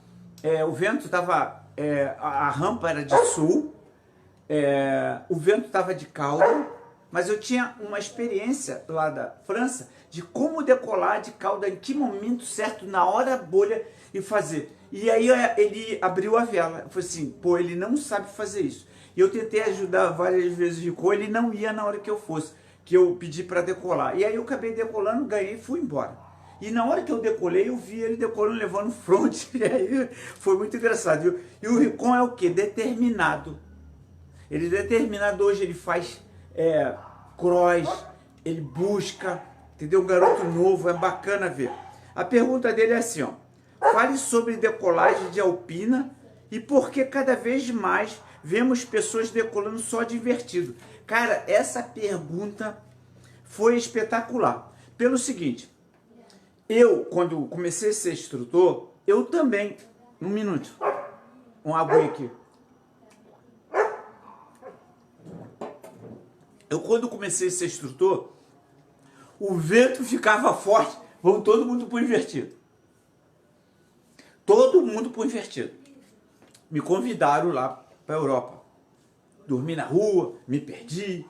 O vento estava, a rampa era de sul, o vento estava de cauda, mas eu tinha uma experiência lá da França de como decolar de cauda, em que momento certo, na hora bolha e fazer. E aí ele abriu a vela, eu falei assim, pô, ele não sabe fazer isso. E eu tentei ajudar várias vezes o Rico, ele não ia na hora que eu fosse, que eu pedi para decolar. E aí eu acabei decolando, ganhei e fui embora. E na hora que eu decolei, eu vi ele decolando, levando front, e aí foi muito engraçado. E o Ricom é o quê? Determinado. Ele é determinado hoje, ele faz cross, ele busca, entendeu? Um garoto novo, é bacana ver. A pergunta dele é assim, ó. Fale sobre decolagem de alpina e por que cada vez mais vemos pessoas decolando só de invertido. Cara, essa pergunta foi espetacular. Pelo seguinte, eu, quando comecei a ser instrutor, eu também... Um minuto. Um água aqui. Eu, quando comecei a ser instrutor, o vento ficava forte, vamos todo mundo para o invertido. Todo mundo para o invertido. Me convidaram lá para a Europa. Dormi na rua, me perdi.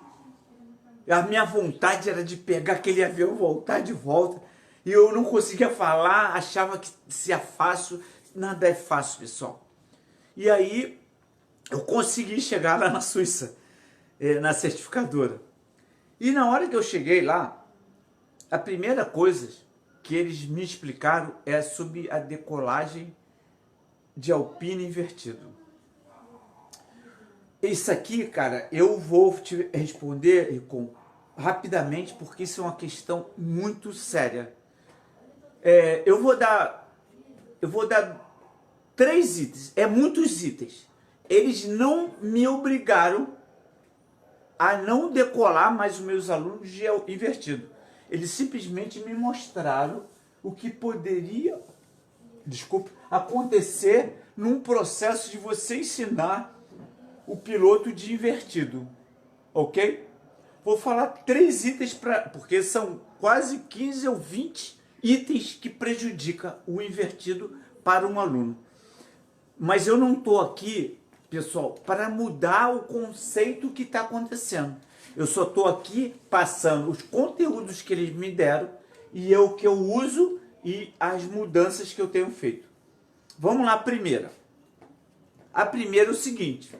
A minha vontade era de pegar aquele avião e voltar de volta. E eu não conseguia falar, achava que seria fácil. Nada é fácil, pessoal. E aí eu consegui chegar lá na Suíça, na certificadora. E na hora que eu cheguei lá, a primeira coisa que eles me explicaram é sobre a decolagem de alpina invertido. Isso aqui, cara, eu vou te responder rapidamente, porque isso é uma questão muito séria. Eu vou dar 3 itens, muitos itens. Eles não me obrigaram a não decolar mais os meus alunos de invertido. Eles simplesmente me mostraram o que poderia, acontecer num processo de você ensinar o piloto de invertido, ok? Vou falar 3 itens, porque são quase 15 ou 20 itens que prejudicam o invertido para um aluno. Mas eu não estou aqui, pessoal, para mudar o conceito que está acontecendo. Eu só estou aqui passando os conteúdos que eles me deram e o que eu uso e as mudanças que eu tenho feito. Vamos lá, a primeira. A primeira é o seguinte.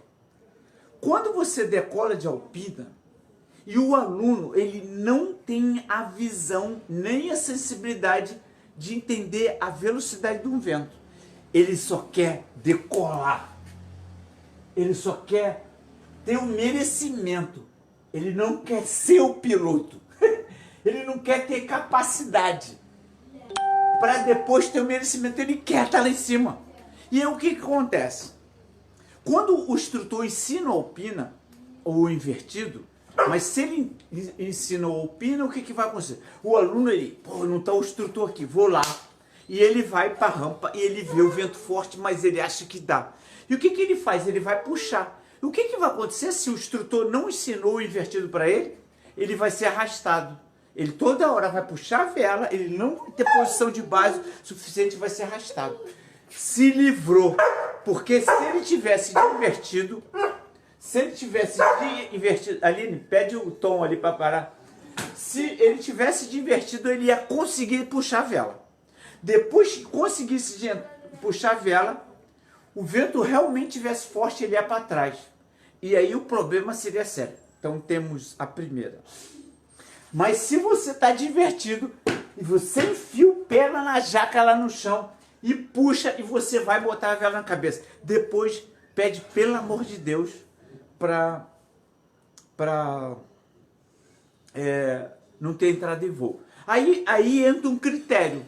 Quando você decola de alpina e o aluno ele não tem a visão nem a sensibilidade de entender a velocidade de um vento, ele só quer decolar. Ele só quer ter um merecimento. Ele não quer ser o piloto. Ele não quer ter capacidade para depois ter o merecimento. Ele quer estar lá em cima. E aí o que acontece? Quando o instrutor ensina a alpina ou o invertido, mas se ele ensina a alpina, o que vai acontecer? O aluno, pô, não está o instrutor aqui, vou lá. E ele vai para a rampa e ele vê o vento forte, mas ele acha que dá. E o que ele faz? Ele vai puxar. E o que vai acontecer se o instrutor não ensinou o invertido para ele? Ele vai ser arrastado. Ele toda hora vai puxar a vela, ele não vai ter posição de base suficiente, vai ser arrastado. Se livrou. Porque se ele tivesse invertido, Aline, pede o tom ali para parar. Se ele tivesse divertido, ele ia conseguir puxar a vela. Depois que conseguisse puxar a vela, o vento realmente tivesse forte, ele ia para trás. E aí o problema seria sério. Então temos a primeira. Mas se você está divertido e você enfia o pé na jaca lá no chão e puxa e você vai botar a vela na cabeça. Depois pede pelo amor de Deus para não ter entrada em voo. Aí entra um critério.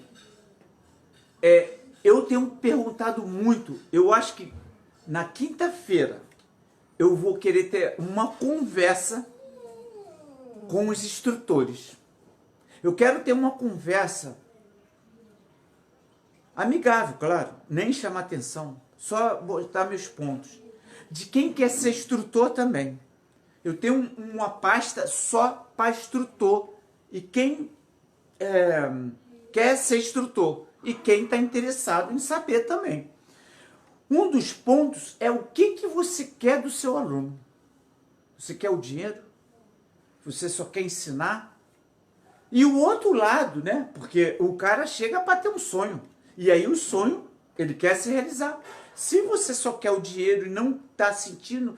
Eu tenho perguntado muito, eu acho que na quinta-feira eu vou querer ter uma conversa com os instrutores. Eu quero ter uma conversa amigável, claro, nem chamar atenção, só botar meus pontos. De quem quer ser instrutor também. Eu tenho uma pasta só para instrutor e quem quer ser instrutor e quem está interessado em saber também. Um dos pontos é o que você quer do seu aluno. Você quer o dinheiro? Você só quer ensinar? E o outro lado, né? Porque o cara chega para ter um sonho. E aí o sonho, ele quer se realizar. Se você só quer o dinheiro e não está sentindo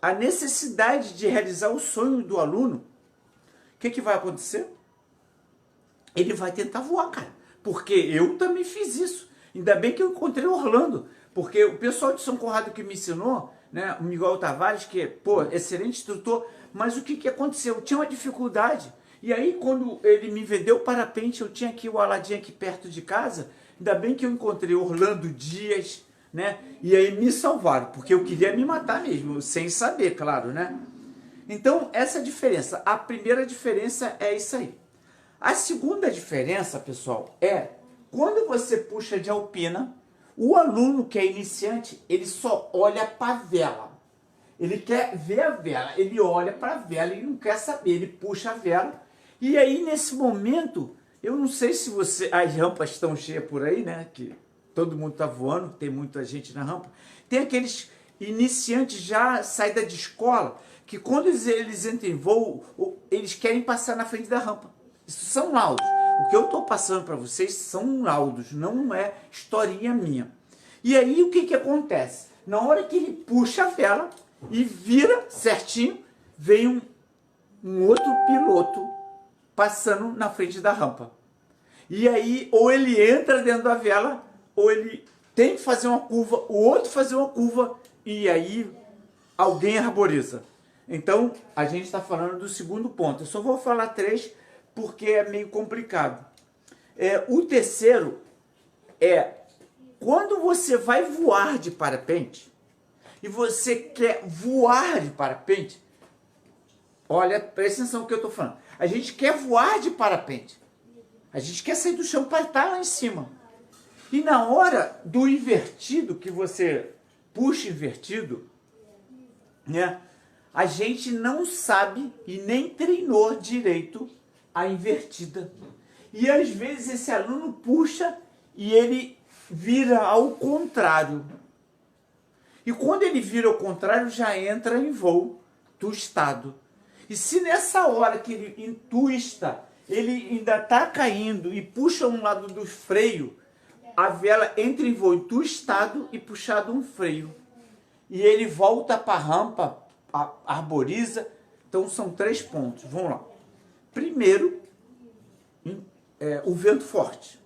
a necessidade de realizar o sonho do aluno, o que vai acontecer? Ele vai tentar voar, cara. Porque eu também fiz isso. Ainda bem que eu encontrei Orlando. Porque o pessoal de São Conrado que me ensinou, né, o Miguel Tavares, que é, excelente instrutor, mas o que aconteceu? Eu tinha uma dificuldade. E aí, quando ele me vendeu o parapente, eu tinha aqui o Aladim aqui perto de casa, ainda bem que eu encontrei Orlando Dias, né? E aí me salvaram, porque eu queria me matar mesmo, sem saber, claro, né? Então, essa diferença. A primeira diferença é isso aí. A segunda diferença, pessoal, é quando você puxa de alpina, o aluno que é iniciante, ele só olha para a vela. Ele quer ver a vela, ele olha para a vela, ele não quer saber, ele puxa a vela. E aí, nesse momento, eu não sei se as rampas estão cheias por aí, né? Que todo mundo está voando, tem muita gente na rampa. Tem aqueles iniciantes já saída de escola, que quando eles entram em voo, eles querem passar na frente da rampa. Isso são laudos. O que eu estou passando para vocês são laudos, não é historinha minha. E aí, o que acontece? Na hora que ele puxa a vela e vira certinho, vem um outro piloto passando na frente da rampa. E aí, ou ele entra dentro da vela, ou ele tem que fazer uma curva, o outro fazer uma curva, e aí alguém arboriza. Então, a gente está falando do segundo ponto. Eu só vou falar 3, porque é meio complicado. O terceiro é, quando você vai voar de parapente, e você quer voar de parapente, olha, presta atenção no que eu estou falando. A gente quer voar de parapente. A gente quer sair do chão para estar lá em cima. E na hora do invertido, que você puxa invertido, né, a gente não sabe e nem treinou direito a invertida. E às vezes esse aluno puxa e ele vira ao contrário. E quando ele vira ao contrário, já entra em voo twistado. E se nessa hora que ele twista, ele ainda está caindo e puxa um lado do freio, a vela entra em voo twistado e puxado um freio. E ele volta para a rampa, arboriza. Então são 3 pontos. Vamos lá. Primeiro, o vento forte.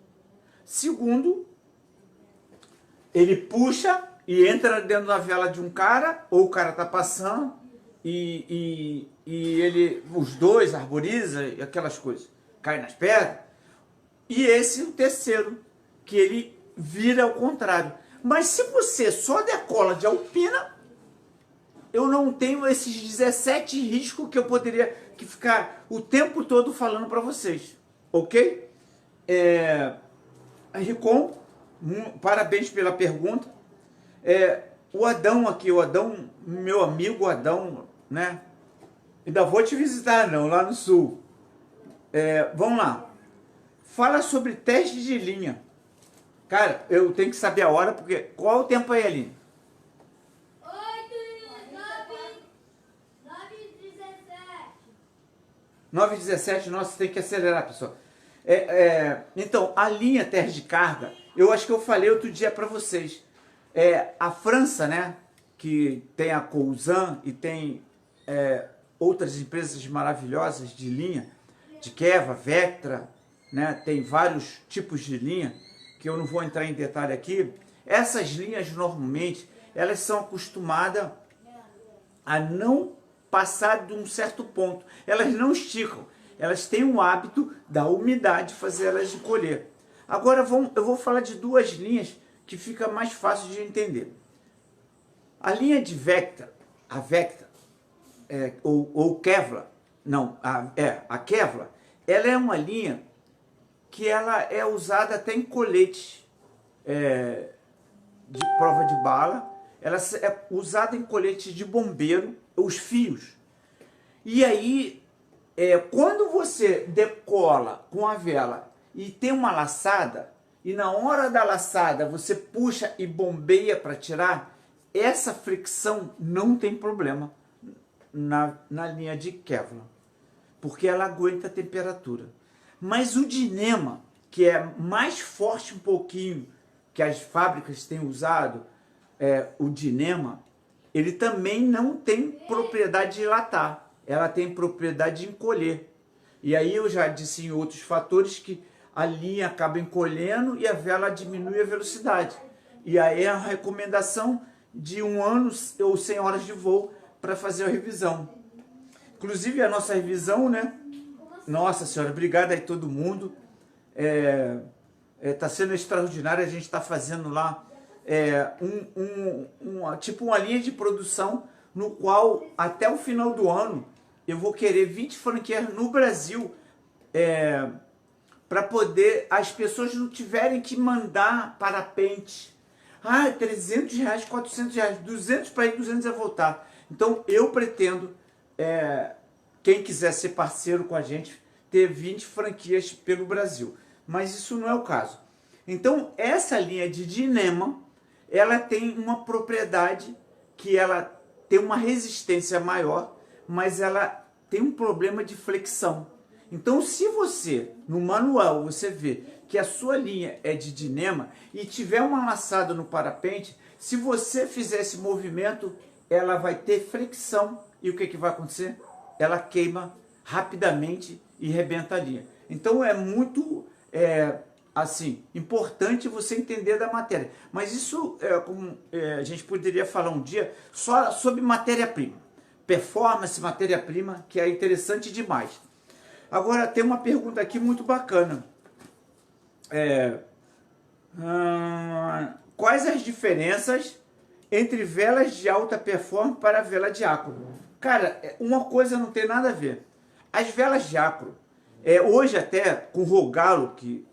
Segundo, ele puxa e entra dentro da vela de um cara, ou o cara está passando, e os dois arboriza e aquelas coisas. Cai nas pedras. E esse é o terceiro, que ele vira ao contrário. Mas se você só decola de alpina, eu não tenho esses 17 riscos que eu poderia ficar o tempo todo falando para vocês. Ok? Ricom, parabéns pela pergunta. O Adão aqui, o Adão, meu amigo Adão, né? Ainda vou te visitar, não, lá no sul. Vamos lá. Fala sobre teste de linha. Cara, eu tenho que saber a hora, porque... Qual é o tempo aí, Aline? 9h17, nossa, tem que acelerar, pessoal. Então, a linha teste de carga, eu acho que eu falei outro dia para vocês. A França, né, que tem a Coulson e tem outras empresas maravilhosas de linha, de Keva, Vectra, né, tem vários tipos de linha, que eu não vou entrar em detalhe aqui. Essas linhas, normalmente, elas são acostumadas a não passar de um certo ponto. Elas não esticam. Elas têm o hábito da umidade fazer elas encolher. Agora eu vou falar de duas linhas que fica mais fácil de entender. A linha de Vectra, a Vectra, ou Kevlar, não, a Kevlar, ela é uma linha que ela é usada até em coletes de prova de bala. Ela é usada em coletes de bombeiro, os fios. E aí, quando você decola com a vela e tem uma laçada, e na hora da laçada você puxa e bombeia para tirar, essa fricção não tem problema na linha de Kevlar, porque ela aguenta a temperatura. Mas o Dyneema, que é mais forte um pouquinho, que as fábricas têm usado, o Dyneema, ele também não tem propriedade de dilatar, ela tem propriedade de encolher. E aí eu já disse em outros fatores que a linha acaba encolhendo e a vela diminui a velocidade. E aí a recomendação de 1 ano ou 100 horas de voo para fazer a revisão. Inclusive a nossa revisão, né? Nossa Senhora, obrigado aí todo mundo. Tá sendo extraordinário, a gente está fazendo lá tipo uma linha de produção no qual até o final do ano eu vou querer 20 franquias no Brasil para poder as pessoas não tiverem que mandar parapente. 300 reais, 400 reais, 200 para ir, 200 a voltar. Então eu pretendo, quem quiser ser parceiro com a gente, ter 20 franquias pelo Brasil. Mas isso não é o caso. Então essa linha de Dyneema, ela tem uma propriedade que ela tem uma resistência maior, mas ela tem um problema de flexão. Então, se você, no manual, você vê que a sua linha é de Dyneema e tiver uma laçada no parapente, se você fizer esse movimento, ela vai ter flexão. E o que vai acontecer? Ela queima rapidamente e rebenta a linha. Então, é muito... assim, importante você entender da matéria. Mas isso, como a gente poderia falar um dia, só sobre matéria-prima. Performance, matéria-prima, que é interessante demais. Agora, tem uma pergunta aqui muito bacana. Quais as diferenças entre velas de alta performance para vela de acro? Cara, uma coisa não tem nada a ver. As velas de acro, hoje até com o Rogallo, que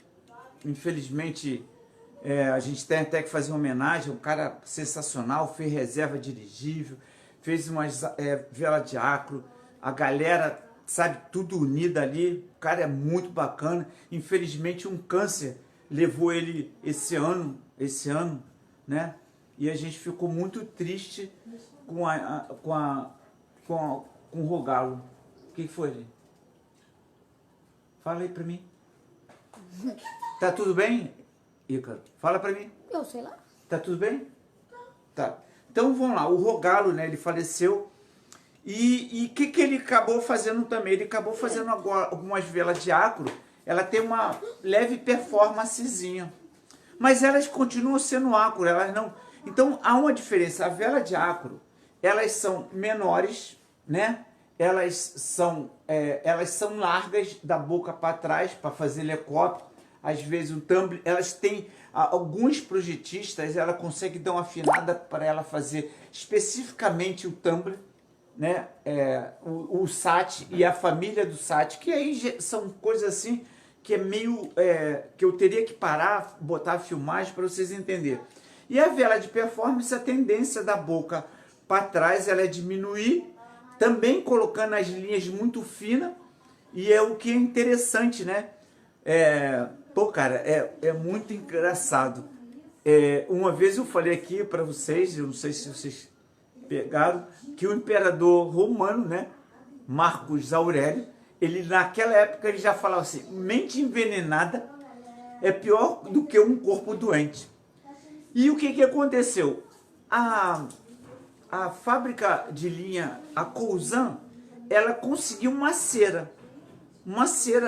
infelizmente a gente tem até que fazer uma homenagem, um cara sensacional, fez reserva dirigível, fez umas vela de acro, a galera, sabe, tudo unida ali, o cara é muito bacana. Infelizmente um câncer levou ele esse ano, né? E a gente ficou muito triste com o Rogallo. O que foi, gente? Fala aí pra mim. Tá tudo bem, Ícaro? Fala pra mim. Eu sei lá. Tá tudo bem? Tá. Então vamos lá, o Rogallo, né, ele faleceu. E o que ele acabou fazendo também? Ele acabou fazendo agora algumas velas de acro. Ela tem uma leve performancezinha. Mas elas continuam sendo acro, elas não... Então há uma diferença. A vela de acro, elas são menores, né? Elas são largas da boca para trás, para fazer helicóptero. Às vezes um tumbler, elas têm alguns projetistas, ela consegue dar uma afinada para ela fazer especificamente o tumbler, né? O SAT e a família do SAT, que aí são coisas assim que é meio... que eu teria que parar, botar a filmagem para vocês entenderem. E a vela de performance, a tendência da boca para trás, ela é diminuir, também colocando as linhas muito finas, e é o que é interessante, né? Pô, cara, é muito engraçado. Uma vez eu falei aqui para vocês, eu não sei se vocês pegaram, que o imperador romano, né, Marcos Aurélio, ele naquela época ele já falava assim, mente envenenada é pior do que um corpo doente. E o que aconteceu? A fábrica de linha, a Coulson, ela conseguiu uma cera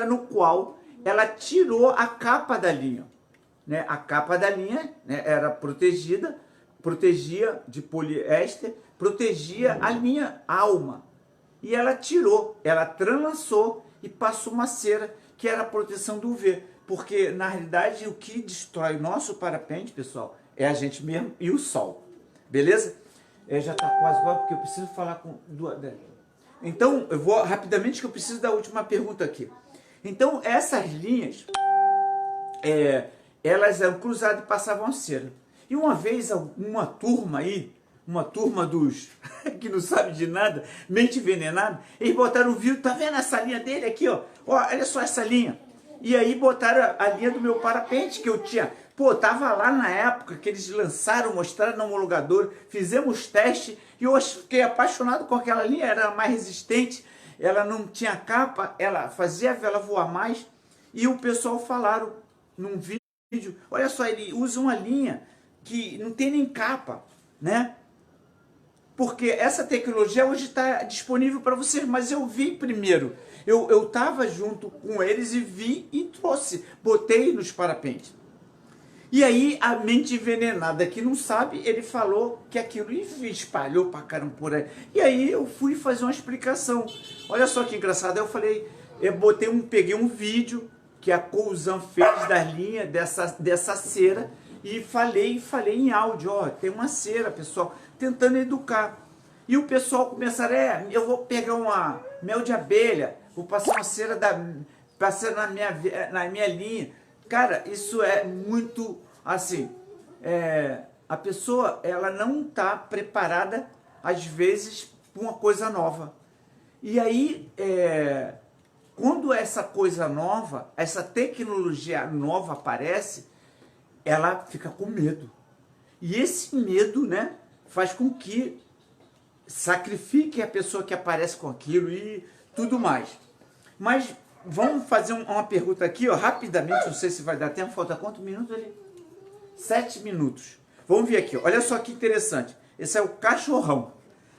no qual ela tirou a capa da linha. Né? A capa da linha, né, era protegia de poliéster, protegia a linha alma. E ela tirou, ela translaçou e passou uma cera que era a proteção do UV. Porque, na realidade, o que destrói o nosso parapente, pessoal, é a gente mesmo e o sol. Beleza? Já está quase igual, porque eu preciso falar com duas. Então, eu vou rapidamente, que eu preciso da última pergunta aqui. Então, essas linhas, elas eram cruzadas e passavam cera. E uma vez, uma turma aí, uma turma dos que não sabe de nada, mente envenenada, eles botaram o vídeo, tá vendo essa linha dele aqui, ó? Olha só essa linha. E aí botaram a linha do meu parapente que eu tinha. Pô, tava lá na época que eles lançaram, mostraram no homologador, fizemos teste e eu fiquei apaixonado com aquela linha, era mais resistente, ela não tinha capa, ela fazia a vela voar mais. E o pessoal falaram num vídeo, olha só, ele usa uma linha que não tem nem capa, né? Porque essa tecnologia hoje está disponível para vocês, mas eu vi primeiro. Eu estava junto com eles e vi e trouxe, botei nos parapentes. E aí a mente envenenada que não sabe, ele falou que aquilo espalhou pra caramba por aí. E aí eu fui fazer uma explicação. Olha só que engraçado, eu falei, peguei um vídeo que a Coulson fez das linhas dessa cera e falei em áudio, ó, tem uma cera, pessoal, tentando educar. E o pessoal começaram, eu vou pegar uma mel de abelha, vou passar uma cera passar na minha linha. Cara, isso é muito, assim, a pessoa, ela não está preparada, às vezes, para uma coisa nova. E aí, quando essa coisa nova, essa tecnologia nova aparece, ela fica com medo. E esse medo, né, faz com que sacrifique a pessoa que aparece com aquilo e tudo mais. Mas vamos fazer uma pergunta aqui, ó, rapidamente, não sei se vai dar tempo, falta quantos minutos ali? 7 minutos. Vamos ver aqui, ó. Olha só que interessante. Esse é o cachorrão.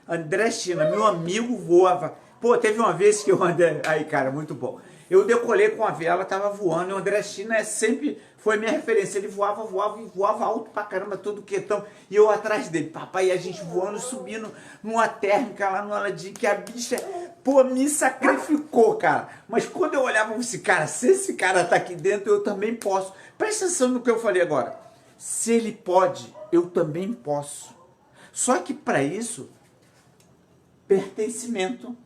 André China, meu amigo, voava. Pô, teve uma vez que eu andei... Aí, cara, muito bom. Eu decolei com a vela, tava voando, e o André China sempre foi minha referência. Ele voava alto pra caramba, todo quietão. E eu atrás dele, papai, e a gente voando, subindo numa térmica lá no Aladim, que a bicha, pô, me sacrificou, cara. Mas quando eu olhava pra esse cara, se esse cara tá aqui dentro, eu também posso. Presta atenção no que eu falei agora. Se ele pode, eu também posso. Só que para isso, pertencimento,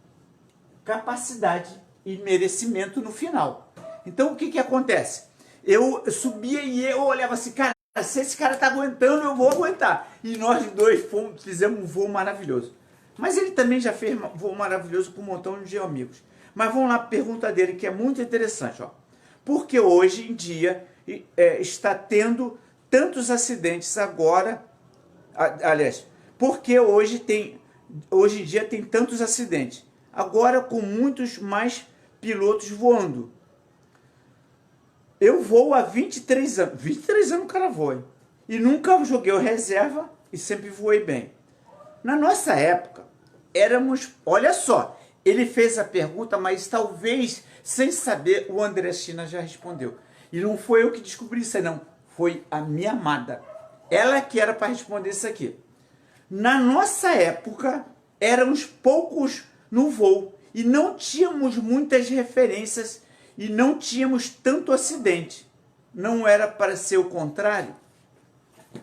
capacidade e merecimento no final. Então o que acontece? Eu subia e eu olhava assim, cara, se esse cara tá aguentando, eu vou aguentar. E nós dois fizemos um voo maravilhoso. Mas ele também já fez um voo maravilhoso com um montão de amigos. Mas vamos lá, a pergunta dele, que é muito interessante, ó. Porque hoje em dia está tendo tantos acidentes agora, aliás, porque hoje em dia tem tantos acidentes, agora com muitos mais pilotos voando. Eu voo há 23 anos, 23 anos o cara voa, hein? E nunca joguei reserva e sempre voei bem. Na nossa época, olha só, ele fez a pergunta, mas talvez, sem saber, o André China já respondeu. E não foi eu que descobri isso aí, não. Foi a minha amada. Ela que era para responder isso aqui. Na nossa época, éramos poucos no voo e não tínhamos muitas referências e não tínhamos tanto acidente. Não era para ser o contrário?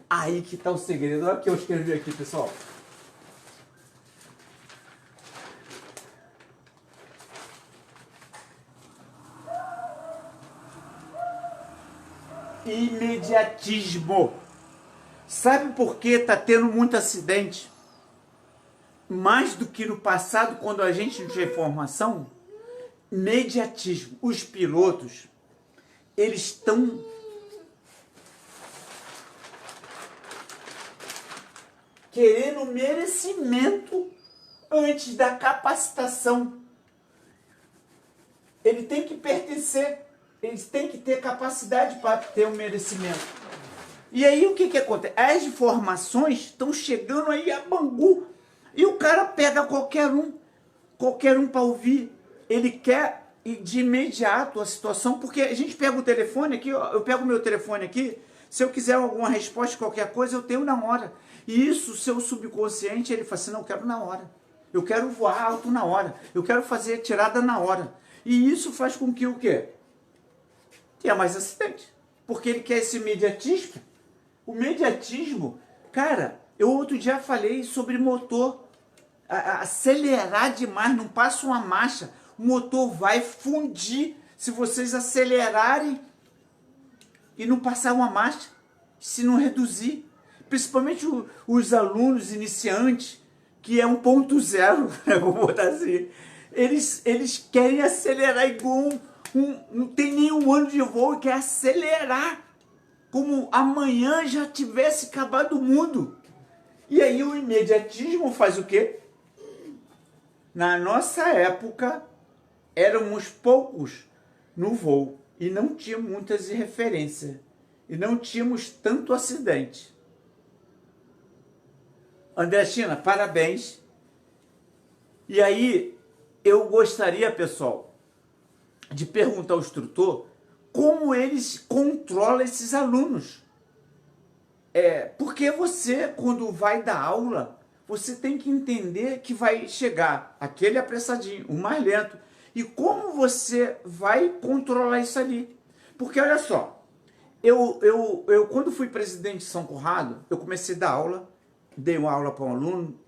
Aí que está o segredo. Olha o que eu escrevi aqui, pessoal. imediatismo. Sabe por que está tendo muito acidente? Mais do que no passado, quando a gente não tinha informação? Imediatismo. Os pilotos, eles estão querendo merecimento antes da capacitação. Ele tem que pertencer, eles têm que ter capacidade para ter um merecimento. E aí o que acontece? As informações estão chegando aí a Bangu. E o cara pega qualquer um para ouvir. Ele quer de imediato a situação, porque a gente pega o telefone aqui, ó, eu pego o meu telefone aqui, se eu quiser alguma resposta, qualquer coisa, eu tenho na hora. E isso, o seu subconsciente, ele fala assim, não, eu quero na hora. Eu quero voar alto na hora. Eu quero fazer a tirada na hora. E isso faz com que o quê? Tenha mais acidente. Porque ele quer esse imediatismo. O imediatismo, cara, eu outro dia falei sobre motor. Acelerar demais, não passa uma marcha. O motor vai fundir se vocês acelerarem e não passar uma marcha, se não reduzir. Principalmente os alunos iniciantes, que é 1.0, né, vou botar assim. Eles querem acelerar igual não tem nenhum ano de voo e quer acelerar. Como amanhã já tivesse acabado o mundo. E aí o imediatismo faz o quê? Na nossa época, éramos poucos no voo e não tínhamos muitas referências. E não tínhamos tanto acidente. André China, parabéns. E aí, eu gostaria, pessoal, de perguntar ao instrutor como eles controlam esses alunos. Porque você, quando vai dar aula, você tem que entender que vai chegar aquele apressadinho, o mais lento, e como você vai controlar isso ali. Porque olha só, eu quando fui presidente de São Conrado, eu comecei a dar aula, dei uma aula para um aluno,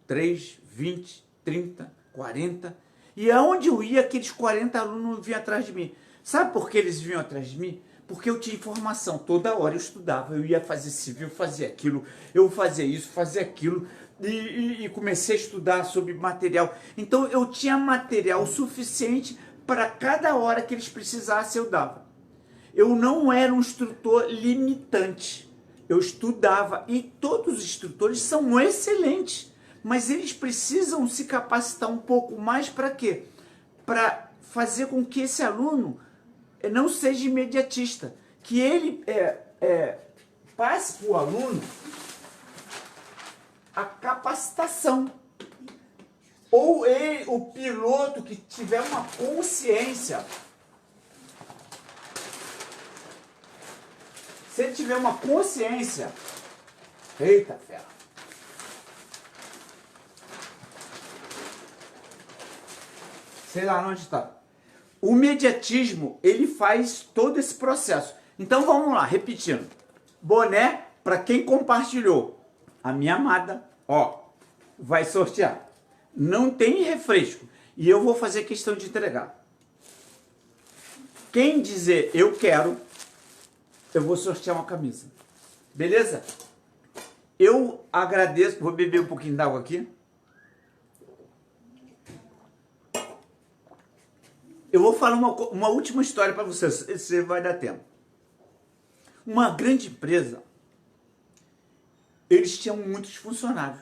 3, 20, 30, 40, e aonde eu ia, aqueles 40 alunos vinham atrás de mim. Sabe por que eles vinham atrás de mim? Porque eu tinha informação, toda hora eu estudava, eu ia fazer civil, fazia aquilo, eu fazia isso, fazia aquilo, e comecei a estudar sobre material. Então eu tinha material suficiente para cada hora que eles precisassem, eu dava. Eu não era um instrutor limitante, eu estudava, e todos os instrutores são excelentes, mas eles precisam se capacitar um pouco mais para quê? Para fazer com que esse aluno não seja imediatista, que ele passe para o aluno a capacitação. Ou o piloto que tiver uma consciência. Se ele tiver uma consciência, eita ferro, sei lá onde está. O imediatismo, ele faz todo esse processo. Então vamos lá, repetindo. Boné, para quem compartilhou, a minha amada, ó, vai sortear. Não tem refresco. E eu vou fazer questão de entregar. Quem dizer eu quero, eu vou sortear uma camisa. Beleza? Eu agradeço. Vou beber um pouquinho d'água aqui. Eu vou falar uma última história para vocês. Esse vai dar tempo. Uma grande empresa, eles tinham muitos funcionários.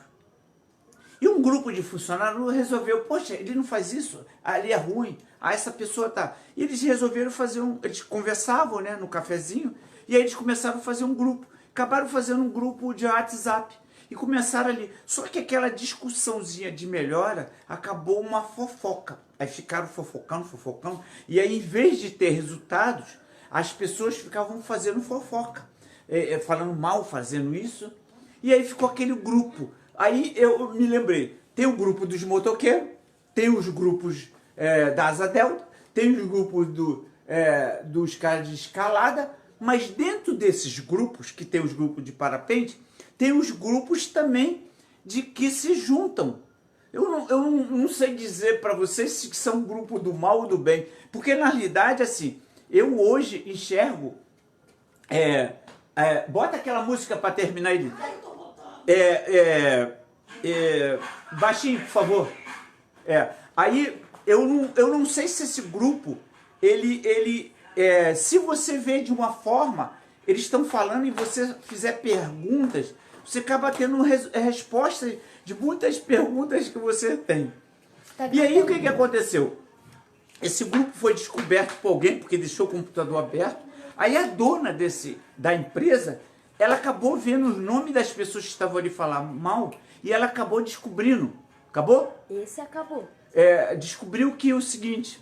E um grupo de funcionários resolveu, poxa, ele não faz isso, ali é ruim, essa pessoa tá. E eles resolveram fazer eles conversavam, né, no cafezinho, e aí eles começaram a fazer um grupo. Acabaram fazendo um grupo de WhatsApp. E começaram ali. Só que aquela discussãozinha de melhora acabou uma fofoca. Aí ficaram fofocando. E aí, em vez de ter resultados, as pessoas ficavam fazendo fofoca. Falando mal, fazendo isso. E aí ficou aquele grupo. Aí eu me lembrei. Tem o grupo dos motoqueiros. Tem os grupos da Asa Delta. Tem os grupos dos caras de escalada. Mas dentro desses grupos, que tem os grupos de parapente, tem os grupos também de que se juntam. Eu não sei dizer para vocês se são grupo do mal ou do bem. Porque na realidade, assim, eu hoje enxergo Bota aquela música para terminar aí. Baixinho, por favor. Aí eu não sei se esse grupo, se você vê de uma forma, eles estão falando e você fizer perguntas, você acaba tendo respostas de muitas perguntas que você tem. E aí o que aconteceu? Esse grupo foi descoberto por alguém porque deixou o computador aberto. Aí a dona da empresa, ela acabou vendo os nomes das pessoas que estavam ali falar mal e ela acabou descobrindo. Acabou? Esse acabou. Descobriu que o seguinte,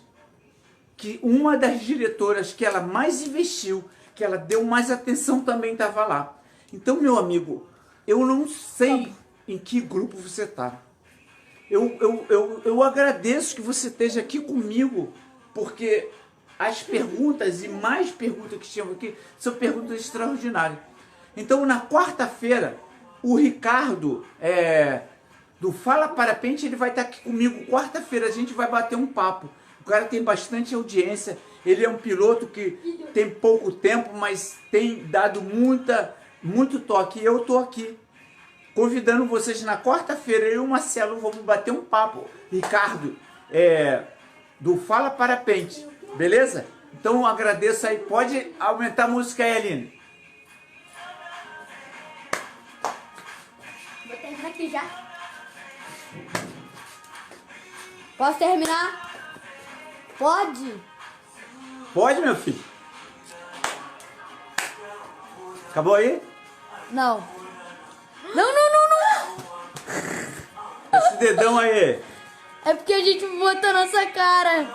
que uma das diretoras que ela mais investiu, que ela deu mais atenção também estava lá. Então, meu amigo, eu não sei em que grupo você está. Eu agradeço que você esteja aqui comigo, porque as perguntas e mais perguntas que tinham aqui são perguntas extraordinárias. Então, na quarta-feira, o Ricardo do Fala Parapente, ele vai estar aqui comigo. Quarta-feira a gente vai bater um papo. O cara tem bastante audiência, ele é um piloto que tem pouco tempo, mas tem dado muito toque. E eu estou aqui convidando vocês na quarta-feira, eu e o Marcelo vamos bater um papo. Ricardo, do Fala Parapente, beleza? Então eu agradeço aí. Pode aumentar a música aí, Aline. Vou terminar aqui já. Posso terminar? Pode? Pode, meu filho? Acabou aí? Não. Não. Esse dedão aí. É porque a gente botou nossa cara.